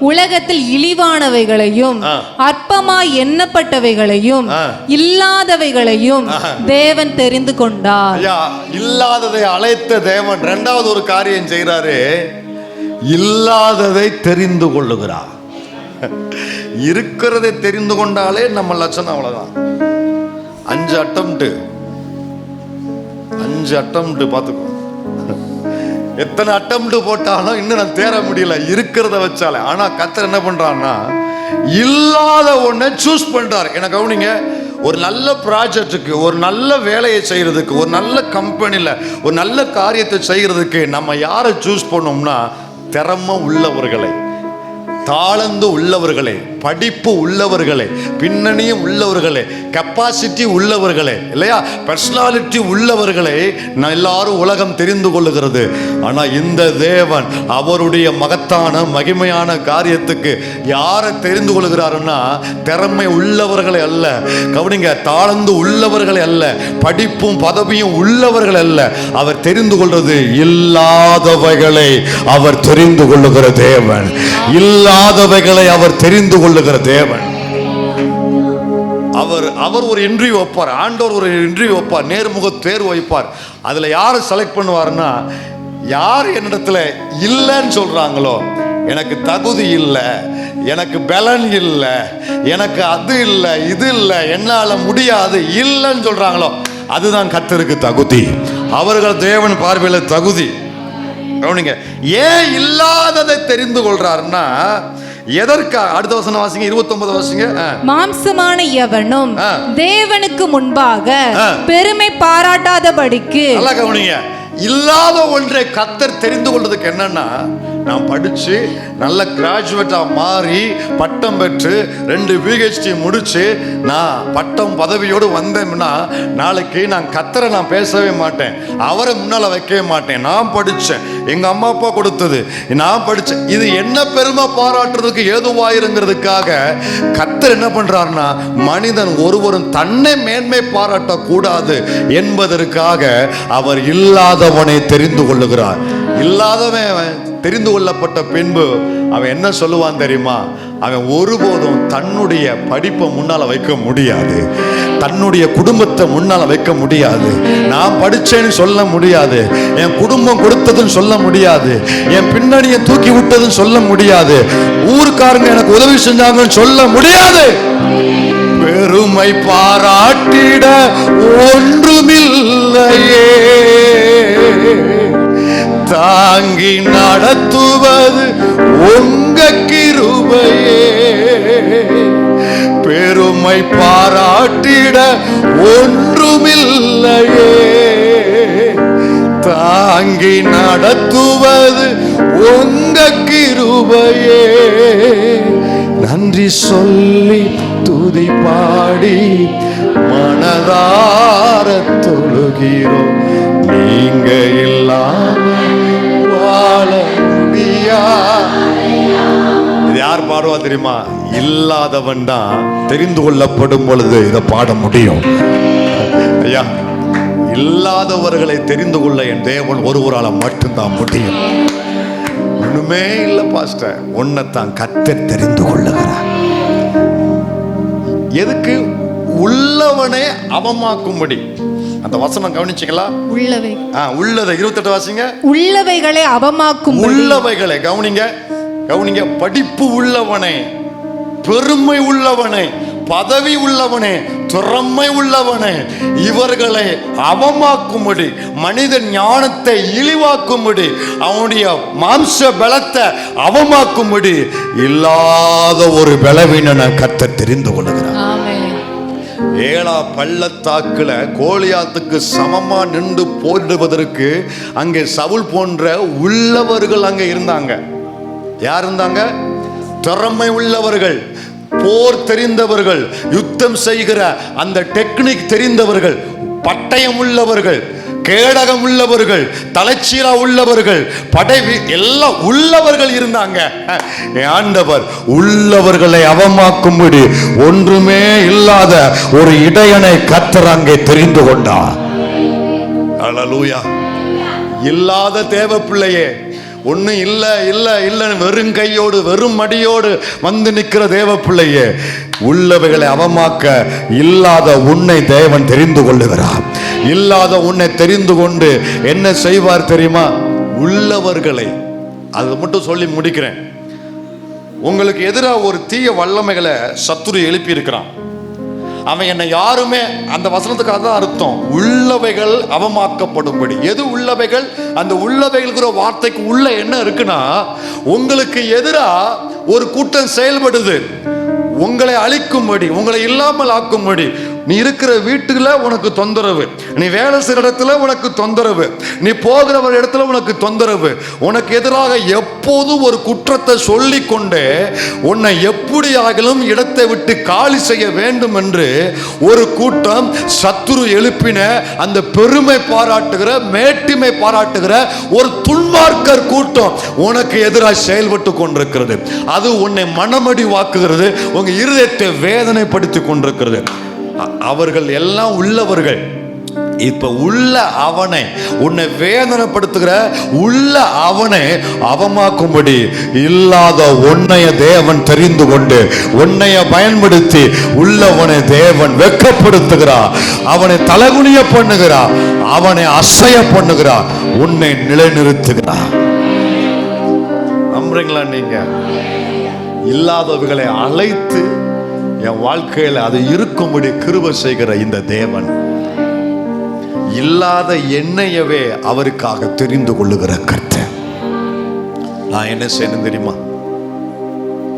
உலகத்தில் இழிவானவைகளையும் அற்பமாய் எண்ணப்பட்டவைகளையும் இல்லாதவைகளையும் தேவன் தெரிந்து கொண்டார்.
இல்லாததை அழைத்த தேவன் இரண்டாவது ஒரு காரியம் செய்கிறாரு, இல்லாததை தெரிந்து கொள்ளுகிறார். இருக்கிறதை தெரிந்து கொண்டாலே நம்ம லட்சணம் அவ்வளவுதான். 5 அட்டம்ப்ட் பார்த்துக்கோ. எத்தனை அட்டம்ப்ட் போட்டாலும் இன்னும் நான் தேர முடியல இருக்கிறத வச்சாலே. ஆனா கர்த்தர் என்ன பண்றான்னா, இல்லாத ஒன்றை சூஸ் பண்றாரு. என்ன கவனிங்க, ஒரு நல்ல ப்ராஜெக்டுக்கு, ஒரு நல்ல வேலையை செய்யறதுக்கு, ஒரு நல்ல கம்பெனியில் ஒரு நல்ல காரியத்தை செய்யறதுக்கு நம்ம யாரை சூஸ் பண்ணோம்னா, திறமை உள்ளவர்களை, தாளந்து உள்ளவர்களே, படிப்பு உள்ளவர்களே, பின்னணியும் உள்ளவர்களே, கெப்பாசிட்டி உள்ளவர்களே, இல்லையா, பர்சனாலிட்டி உள்ளவர்களே எல்லாரும் உலகம் தெரிந்து கொள்ளுகிறது. ஆனா இந்த தேவன் அவருடைய மகத்தான மகிமையான காரியத்துக்கு யாரை தெரிந்து கொள்கிறாருன்னா, திறமை உள்ளவர்களை அல்ல, கவனிங்க, தாளந்து உள்ளவர்களை அல்ல, படிப்பும் பதவியும் உள்ளவர்கள் அல்ல. அவர் தெரிந்து கொள்வது இல்லாதவைகளை அவர் தெரிந்து கொள்ளுகிற தேவன். இல்லாதவைகளை அவர் தெரிந்து கொள்ளுகிற தேவன். அவர் ஒரு இன்டர்வியூ வைப்பார், ஆண்டவர் ஒரு இன்டர்வியூ வைப்பார், நேர்முக தேர்வு வைப்பார். அதுல யாரை செலக்ட் பண்ணுவார்னா, யார் என்னிடத்துல இல்லைன்னு சொல்றாங்களோ, எனக்கு தகுதி இல்லை, எனக்கு பலன் இல்லை, எனக்கு அது இல்லை, இது இல்லை, என்னால முடியாது இல்லைன்னு சொல்றாங்களோ, அதுதான் கர்த்தருக்கு தகுதி. அவர்கள் தேவன் பார்வையில தகுதி. கவனிங்க, ஏன் இல்லாததை தெரிந்து கொள்றாருன்னா, எதற்காக? அடுத்த வசனம் வாசிங்க, 29 வாசிங்க.
மாம்சமான எவனும் தேவனுக்கு முன்பாக பெருமை பாராட்டாதபடிக்கு. நல்லா
கவனிங்க, இல்லாத ஒன்றை கர்த்தர் தெரிந்து கொள்றதுக்கு என்னன்னா, நான் படிச்சு நல்ல கிராஜுவேட்டா மாறி பட்டம் பெற்று 2 PhD முடிச்சு நான் பட்டம் பதவியோடு வந்தேன்னா, நாளைக்கு நான் கர்த்தரை நான் பேசவே மாட்டேன், அவரை முன்னால வைக்கவே மாட்டேன். நான் படிச்சேன், எங்க அம்மா அப்பா கொடுத்தது, நான் படிச்சேன், இது என்ன பெருமை பாராட்டுறதுக்கு ஏதுவாயிருங்கிறதுக்காக கர்த்தர் என்ன பண்றாருன்னா, மனிதன் ஒருவரும் தன்னை மேன்மை பாராட்ட கூடாது என்பதற்காக அவர் இல்லாதவனை தெரிந்து கொள்ளுகிறார். இல்லாதவன் தெரிந்து கொள்ளப்பட்ட பின்பு அவன் என்ன சொல்லுவான் தெரியுமா? அவன் ஒருபோதும் தன்னுடைய படிப்பை முன்னால வைக்க முடியாது, தன்னுடைய குடும்பத்தை முன்னால வைக்க முடியாது, நான் படிச்சேன்னு சொல்ல முடியாது, என் குடும்பம் கொடுத்ததுன்னு சொல்ல முடியாது, என் பின்னணியை தூக்கி விட்டதுன்னு சொல்ல முடியாது, ஊருக்காரங்க எனக்கு உதவி செஞ்சாங்கன்னு சொல்ல முடியாது. பெருமை பாராட்டிட ஒன்றுமில்லையே, தாங்கி நடத்துவது உங்க கிருபையே. பெருமை பாராட்டிட ஒன்றுமில்லையே, தாங்கி நடத்துவது உங்க கிருபையே. நன்றி சொல்லி துதி பாடி மனதார தொழுகிறோம், நீங்க இல்லாம வாழ முடியா. இது யார் பாடுவா தெரியுமா? இல்லாதவன் தான் தெரிந்து கொள்ளப்படும் பொழுது இதை பாட முடியும். ஐயா, இல்லாதவர்களை தெரிந்து கொள்ள என் தேவன் ஒருவரால மட்டும்தான் முடியும். ஒண்ணுமே இல்லை பாஸ்டர், ஒன்னைத்தான் கர்த்தர் தெரிந்து கொள்ளுகிறார். எதுக்கு? உள்ளவனே அவமாக்கும்படி. அந்த வசனம் கவனிச்சீங்களா? உள்ளவை உள்ளதை 28 வாசிங்க.
உள்ளவைகளை அவமாக்கும்.
உள்ளவைகளை கவனிங்க, கவனிங்க. படிப்பு உள்ளவனே, பெருமை உள்ளவனே, பதவி உள்ளவனே, திறமை உள்ளவனே, இவர்களை அவமாக்கும்படி, மனித ஞானத்தை இழிவாக்கும்படி, அவனுடைய மாம்ச பலத்தை அவமாக்கும்படி இல்லாத ஒரு பலவீனனை கர்த்தர் தெரிந்து கொள்ளுகிறார். ஏலா பள்ளத்தாக்குல கோலியாத்துக்கு சமமா நின்று போரிடுவதற்கு அங்கே சவுல் போன்ற உள்ளவர்கள் அங்க இருந்தாங்க. யார் இருந்தாங்க? திறமை உள்ளவர்கள், போர் தெரிந்தவர்கள், யுத்தம் செய்கிற அந்த டெக்னிக் தெரிந்தவர்கள், பட்டயம் உள்ளவர்கள், கேடகம் உள்ளவர்கள், தலைச்சீரா உள்ளவர்கள், படைவி எல்லாம் உள்ளவர்கள் இருந்தாங்க. ஆண்டவர் உள்ளவர்களை அவமாக்கும்படி ஒன்றுமே இல்லாத ஒரு இடையனை கர்த்தர் அங்கே தெரிந்து கொண்டார். அல்லேலூயா. இல்லாத தேவ பிள்ளையே, ஒன்னும் இல்ல இல்ல இல்லன்னு வெறும் கையோடு வெறும் மடியோடு வந்து நிற்கிற தேவ பிள்ளையே, உள்ளவைகளை அவமாக்க இல்லாத உன்னை தேவன் தெரிந்து கொள்ளுகிறார். இல்லாத உன்னை தெரிந்து கொண்டு என்ன செய்வார் தெரியுமா? உள்ளவர்களை, அதை மட்டும் சொல்லி முடிக்கிறேன். உங்களுக்கு எதிராக ஒரு தீய வல்லமைகளை சத்துரு எழுப்பி இருக்கிறான். அவன் என்னை யாருமே, அந்த வசனத்துக்கு அதான் அர்த்தம், உள்ளவைகள் அவமாக்கப்படும்படி. எது உள்ளவைகள்? அந்த உள்ளவைகள் வார்த்தைக்கு உள்ள என்ன இருக்குன்னா, உங்களுக்கு எதிராக ஒரு கூட்டம் செயல்படுது, உங்களை அழிக்கும்படி, உங்களை இல்லாமல் ஆக்கும்படி. நீ இருக்கிற வீட்டுல உனக்கு தொந்தரவு, நீ வேலை செய்கிற இடத்துல உனக்கு தொந்தரவு, நீ போகிற ஒரு இடத்துல உனக்கு தொந்தரவு. உனக்கு எதிராக எப்போதும் ஒரு குற்றத்தை சொல்லி கொண்டே உன்னை எப்படியாகிலும் இடத்தை விட்டு காலி செய்ய வேண்டும் என்று ஒரு கூட்டம் சத்துரு எழுப்பின அந்த பெருமை பாராட்டுகிற, மேட்டிமை பாராட்டுகிற ஒரு துன்மார்க்கர் கூட்டம் உனக்கு எதிராக செயல்பட்டு கொண்டிருக்கிறது. அது உன்னை மனமடி வாக்குகிறது, உங்க இருதயத்தை வேதனைப்படுத்தி கொண்டிருக்கிறது. அவர்கள் எல்லாம் உள்ளவர்கள். இப்ப உள்ள அவனை, உன்னை வேதனைப்படுத்துகிற உள்ள அவனை அவமாக்கும்படி இல்லாத உன்னைய தேவன் தெரிந்து கொண்டு உன்னைய பயன்படுத்தி உள்ளவனை தேவன் வெட்கப்படுத்துகிறார், அவனை தலகுனிய பண்ணுகிறார், அவனை அசைய பண்ணுகிறார், உன்னை நிலைநிறுத்துகிறார். நம்புறீங்களா? நீங்க இல்லாதவர்களை அழைத்து என் வாழ்க்கையில் அது இருக்கும்படி கிருபை செய்கிற இந்த தேவன் இல்லாத என்னையவே அவருக்காக தெரிந்து கொள்ளுகிற கர்த்தர். நான் என்ன செய்யணும் தெரியுமா?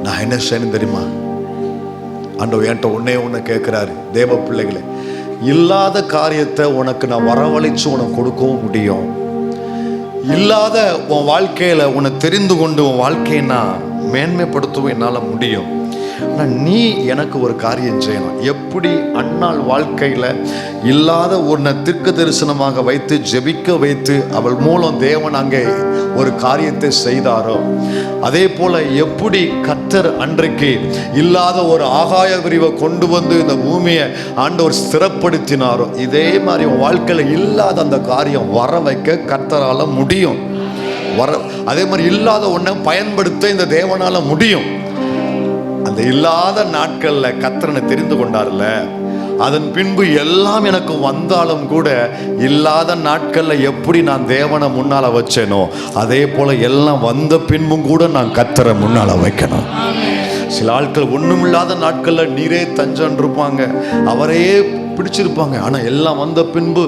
நான் என்ன செய்யணும் தெரியுமா? ஆண்டவர் என்கிட்ட ஒன்னே கேட்கிறாரு, தேவ பிள்ளைகளே, இல்லாத காரியத்தை உனக்கு நான் வரவழைச்சு உனக்கு கொடுக்கவும் முடியும், இல்லாத உன் வாழ்க்கையில உன்னை தெரிந்து கொண்டு உன் வாழ்க்கையை நான் மேன்மைப்படுத்தவும் என்னால முடியும். ஆனால் நீ எனக்கு ஒரு காரியம் செய்யணும். எப்படி அன்னாள் வாழ்க்கையில் இல்லாத உன்னை தீர்க்க தரிசனமாக வைத்து ஜெபிக்க வைத்து அவள் மூலம் தேவன் அங்கே ஒரு காரியத்தை செய்தாரோ, அதே போல எப்படி கர்த்தர் அன்றைக்கு இல்லாத ஒரு ஆகாய விரிவை கொண்டு வந்து இந்த பூமியை ஆண்டவர் ஸ்திரப்படுத்தினாரோ, இதே மாதிரி உன் வாழ்க்கையில் இல்லாத அந்த காரியம் வர வைக்க கர்த்தரால முடியும். அதே மாதிரி இல்லாத ஒன்றை பயன்படுத்த இந்த தேவனால முடியும். அந்த இல்லாத நாட்கள்ல கர்த்தரை தெரிந்து கொண்டார்ல, அதன் பின்பு எல்லாம் எனக்கு வந்தாலும் கூட இல்லாத நாட்கள்ல எப்படி நான் தேவனை முன்னால வச்சேனோ அதே போல எல்லாம் வந்த பின்பும் கூட நான் கர்த்தரை முன்னால வைக்கணும். சில ஆட்கள் ஒண்ணுமில்லாத நாட்கள்ல நீரே தஞ்சம் இருப்பாங்க, அவரே பிடிச்சிருப்பாங்க. ஆனா எல்லாம் வந்த பின்பு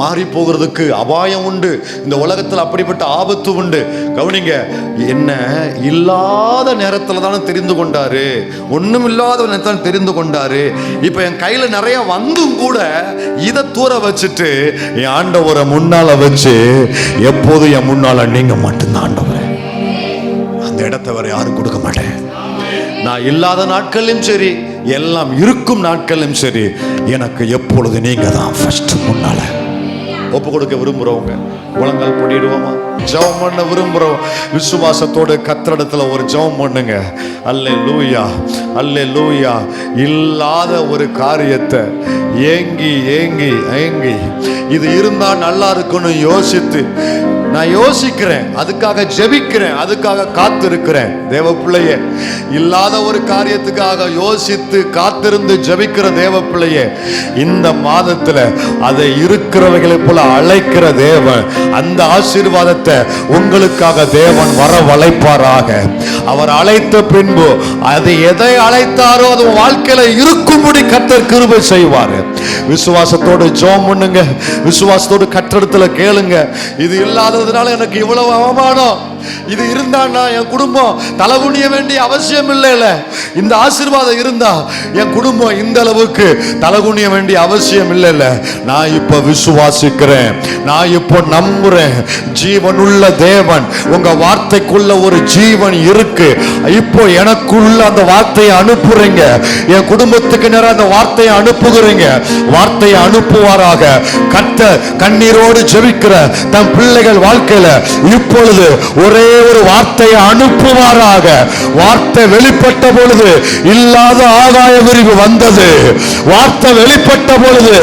மாறி போகிறதுக்கு அபாயம் உண்டு. இந்த உலகத்தில் அப்படிப்பட்ட ஆபத்து உண்டு. கவனிங்க, என்ன இல்லாத நேரத்துல தானே தெரிந்து கொண்டாரு, ஒண்ணும் இல்லாத நேரத்தில் தெரிந்து கொண்டாரு. இப்ப என் கையில நிறைய வந்தும் கூட இதை தூர வச்சுட்டு என் ஆண்டவரை முன்னால வச்சு எப்போதும் என் முன்னால நீங்க மட்டும்தான் ஆண்டவரே, அந்த இடத்தை வேற யாரும் கொடுக்க மாட்டேன். நான் இல்லாத நாட்களிலும் சரி, எல்லாம் இருக்கும் நாட்களிலும் சரி, எனக்கு எப்பொழுது நீங்க தான் ஃபர்ஸ்ட் முன்னால. ஒப்பு கொடுக்க விரும்புறவங்க முழங்கால் படிடுவோமா? ஜெபம் பண்ண விரும்புறோம், விசுவாசத்தோடு கர்த்தரிடத்துல ஒரு ஜெபம் பண்ணுங்க. அல்லேலூயா, அல்லேலூயா. இல்லாத ஒரு காரியத்தை ஏங்கி ஏங்கி ஏங்கி இது இருந்தா நல்லா இருக்குன்னு யோசித்து நான் யோசிக்கிறேன், அதுக்காக ஜெபிக்கிறேன், அதுக்காக காத்திருக்கிறேன். தேவ பிள்ளையே, இல்லாத ஒரு காரியத்துக்காக யோசித்து காத்திருந்து ஜெபிக்கிற தேவ பிள்ளையே, இந்த மாதத்துல அதை இருக்கிறவைகளை போல அழைக்கிற தேவன் அந்த ஆசீர்வாதத்தை உங்களுக்காக தேவன் வரவழைப்பாராக. அவர் அழைத்த பின்பு அது எதை அழைத்தாரோ அது வாழ்க்கையில இருக்கும்படி கர்த்தர் கிருபை செய்வார். விசுவாசத்தோடு ஜெபம் பண்ணுங்க, விசுவாசத்தோடு கர்த்தரிடத்துல கேளுங்க. இது இல்லாததுனால எனக்கு இவ்வளவு அவமானம், இது இருந்தா நான் என் குடும்பம் தலகுனிய வேண்டிய அவசியம் இல்லைல்ல. இந்த ஆசீர்வாதம் இருந்தா என் குடும்பம் இந்த அளவுக்கு தலகுனிய வேண்டிய அவசியம் இல்லைல்ல. நான் இப்ப விசுவாசிக்கிறேன், நான் இப்போ நம்புறேன். ஜீவனுள்ள தேவன், உங்க வார்த்தைக்குள்ள ஒரு ஜீவன் இருக்கு. இப்போ எனக்குள்ள அந்த வார்த்தையை அனுப்புறீங்க, என் குடும்பத்துக்கு நேரம் அந்த வார்த்தையை அனுப்புகிறீங்க. வார்த்தையை அனுப்புவாராக. கர்த்தர் கண்ணீரோடு ஜெபிக்கிற தம் பிள்ளைகள் வாழ்க்கையில இப்பொழுது ஒரே ஒரு வார்த்தையை அனுப்புவாராக. வார்த்தை வெளிப்பட்ட பொழுது இல்லாத ஆகாய விரிவு வந்தது. வார்த்தை வெளிப்பட்ட பொழுது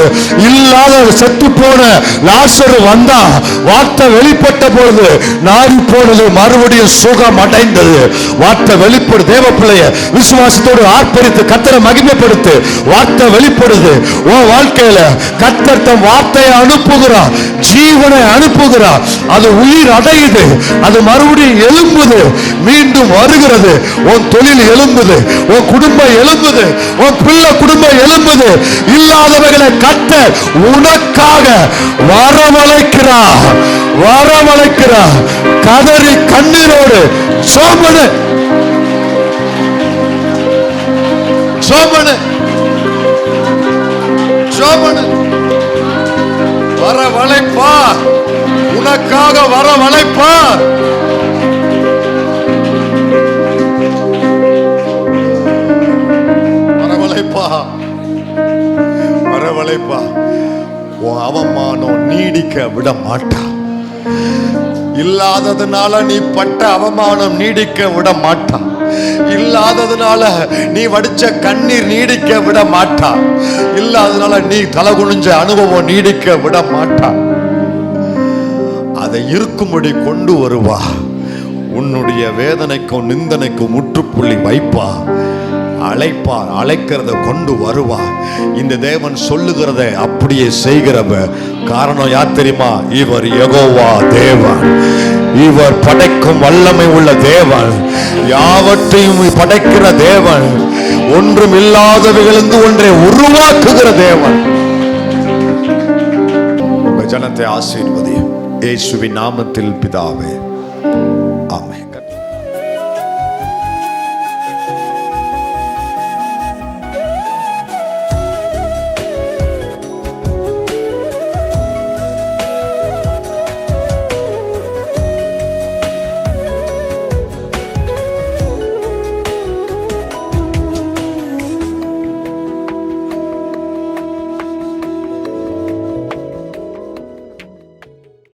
இல்லாத செத்து போன லாசரு வந்தா. வார்த்தை வெளிப்பட்ட பொழுது நாரி போனது மறுபடியும் சுகம் அடைந்தது. வார்த்தை வெளிப்படு. தேவ பிள்ளைய விசுவாசத்தோடு ஆர்ப்பரித்து கர்த்தரை மகிமைப்படுத்து. வார்த்தை வெளிப்படுது உன் வாழ்க்கையில. கர்த்தர் தம் வார்த்தையை அனுப்புகிறார், ஜீவனை அனுப்புகிறார். அது உயிர் அடையுது, அது மறுபடியும் எழும்புது, மீண்டும் வருகிறது. உன் தொழில் எழும்புது, உன் குடும்பம் எழும்புது, உன் பிள்ளை குடும்பம் எழும்புது. இல்லாதவர்களை கர்த்தர் உனக்காக வரவழைக்கிறார், வரவழைக்கிறார். கதறி கண்ணீரோடு சோமனு சோமனு சோமனு வரவழைப்பார், உனக்காக வரவழைப்பார். வரவழைப்பா, வரவழைப்பா. உன் அவமானம் நீடிக்க விட மாட்டா. இல்லாததுனால நீ பட்ட அவமானம் நீடிக்க விட மாட்டா. இல்லாததுனால நீ வடிச்ச கண்ணீர் நீடிக்க விட மாட்டா. இல்லாததுனால நீ தலகுனிஞ்ச அனுபவம் நீடிக்க விட மாட்டா. அதை இருக்கும்படி கொண்டு வருவா. உன்னுடைய வேதனைக்கும் நிந்தனைக்கும் முற்றுப்புள்ளி வைப்பா. அழைப்பார், அழைக்கிறத கொண்டு வருவா. இந்த தேவன் சொல்லுகிறத அப்படியே செய்கிறவர். காரணம் யார் தெரியுமா? இவர் யெகோவா தேவன். இவர் படைக்கும் வல்லமை உள்ள தேவன், யாவற்றையும் படைக்கிற தேவன், ஒன்றும் இல்லாதவைகளிலிருந்து ஒன்றை உருவாக்குகிற தேவன். உங்க ஜனத்தை ஆசீர்வதியும் இயேசுவின் நாமத்தில் பிதாவே.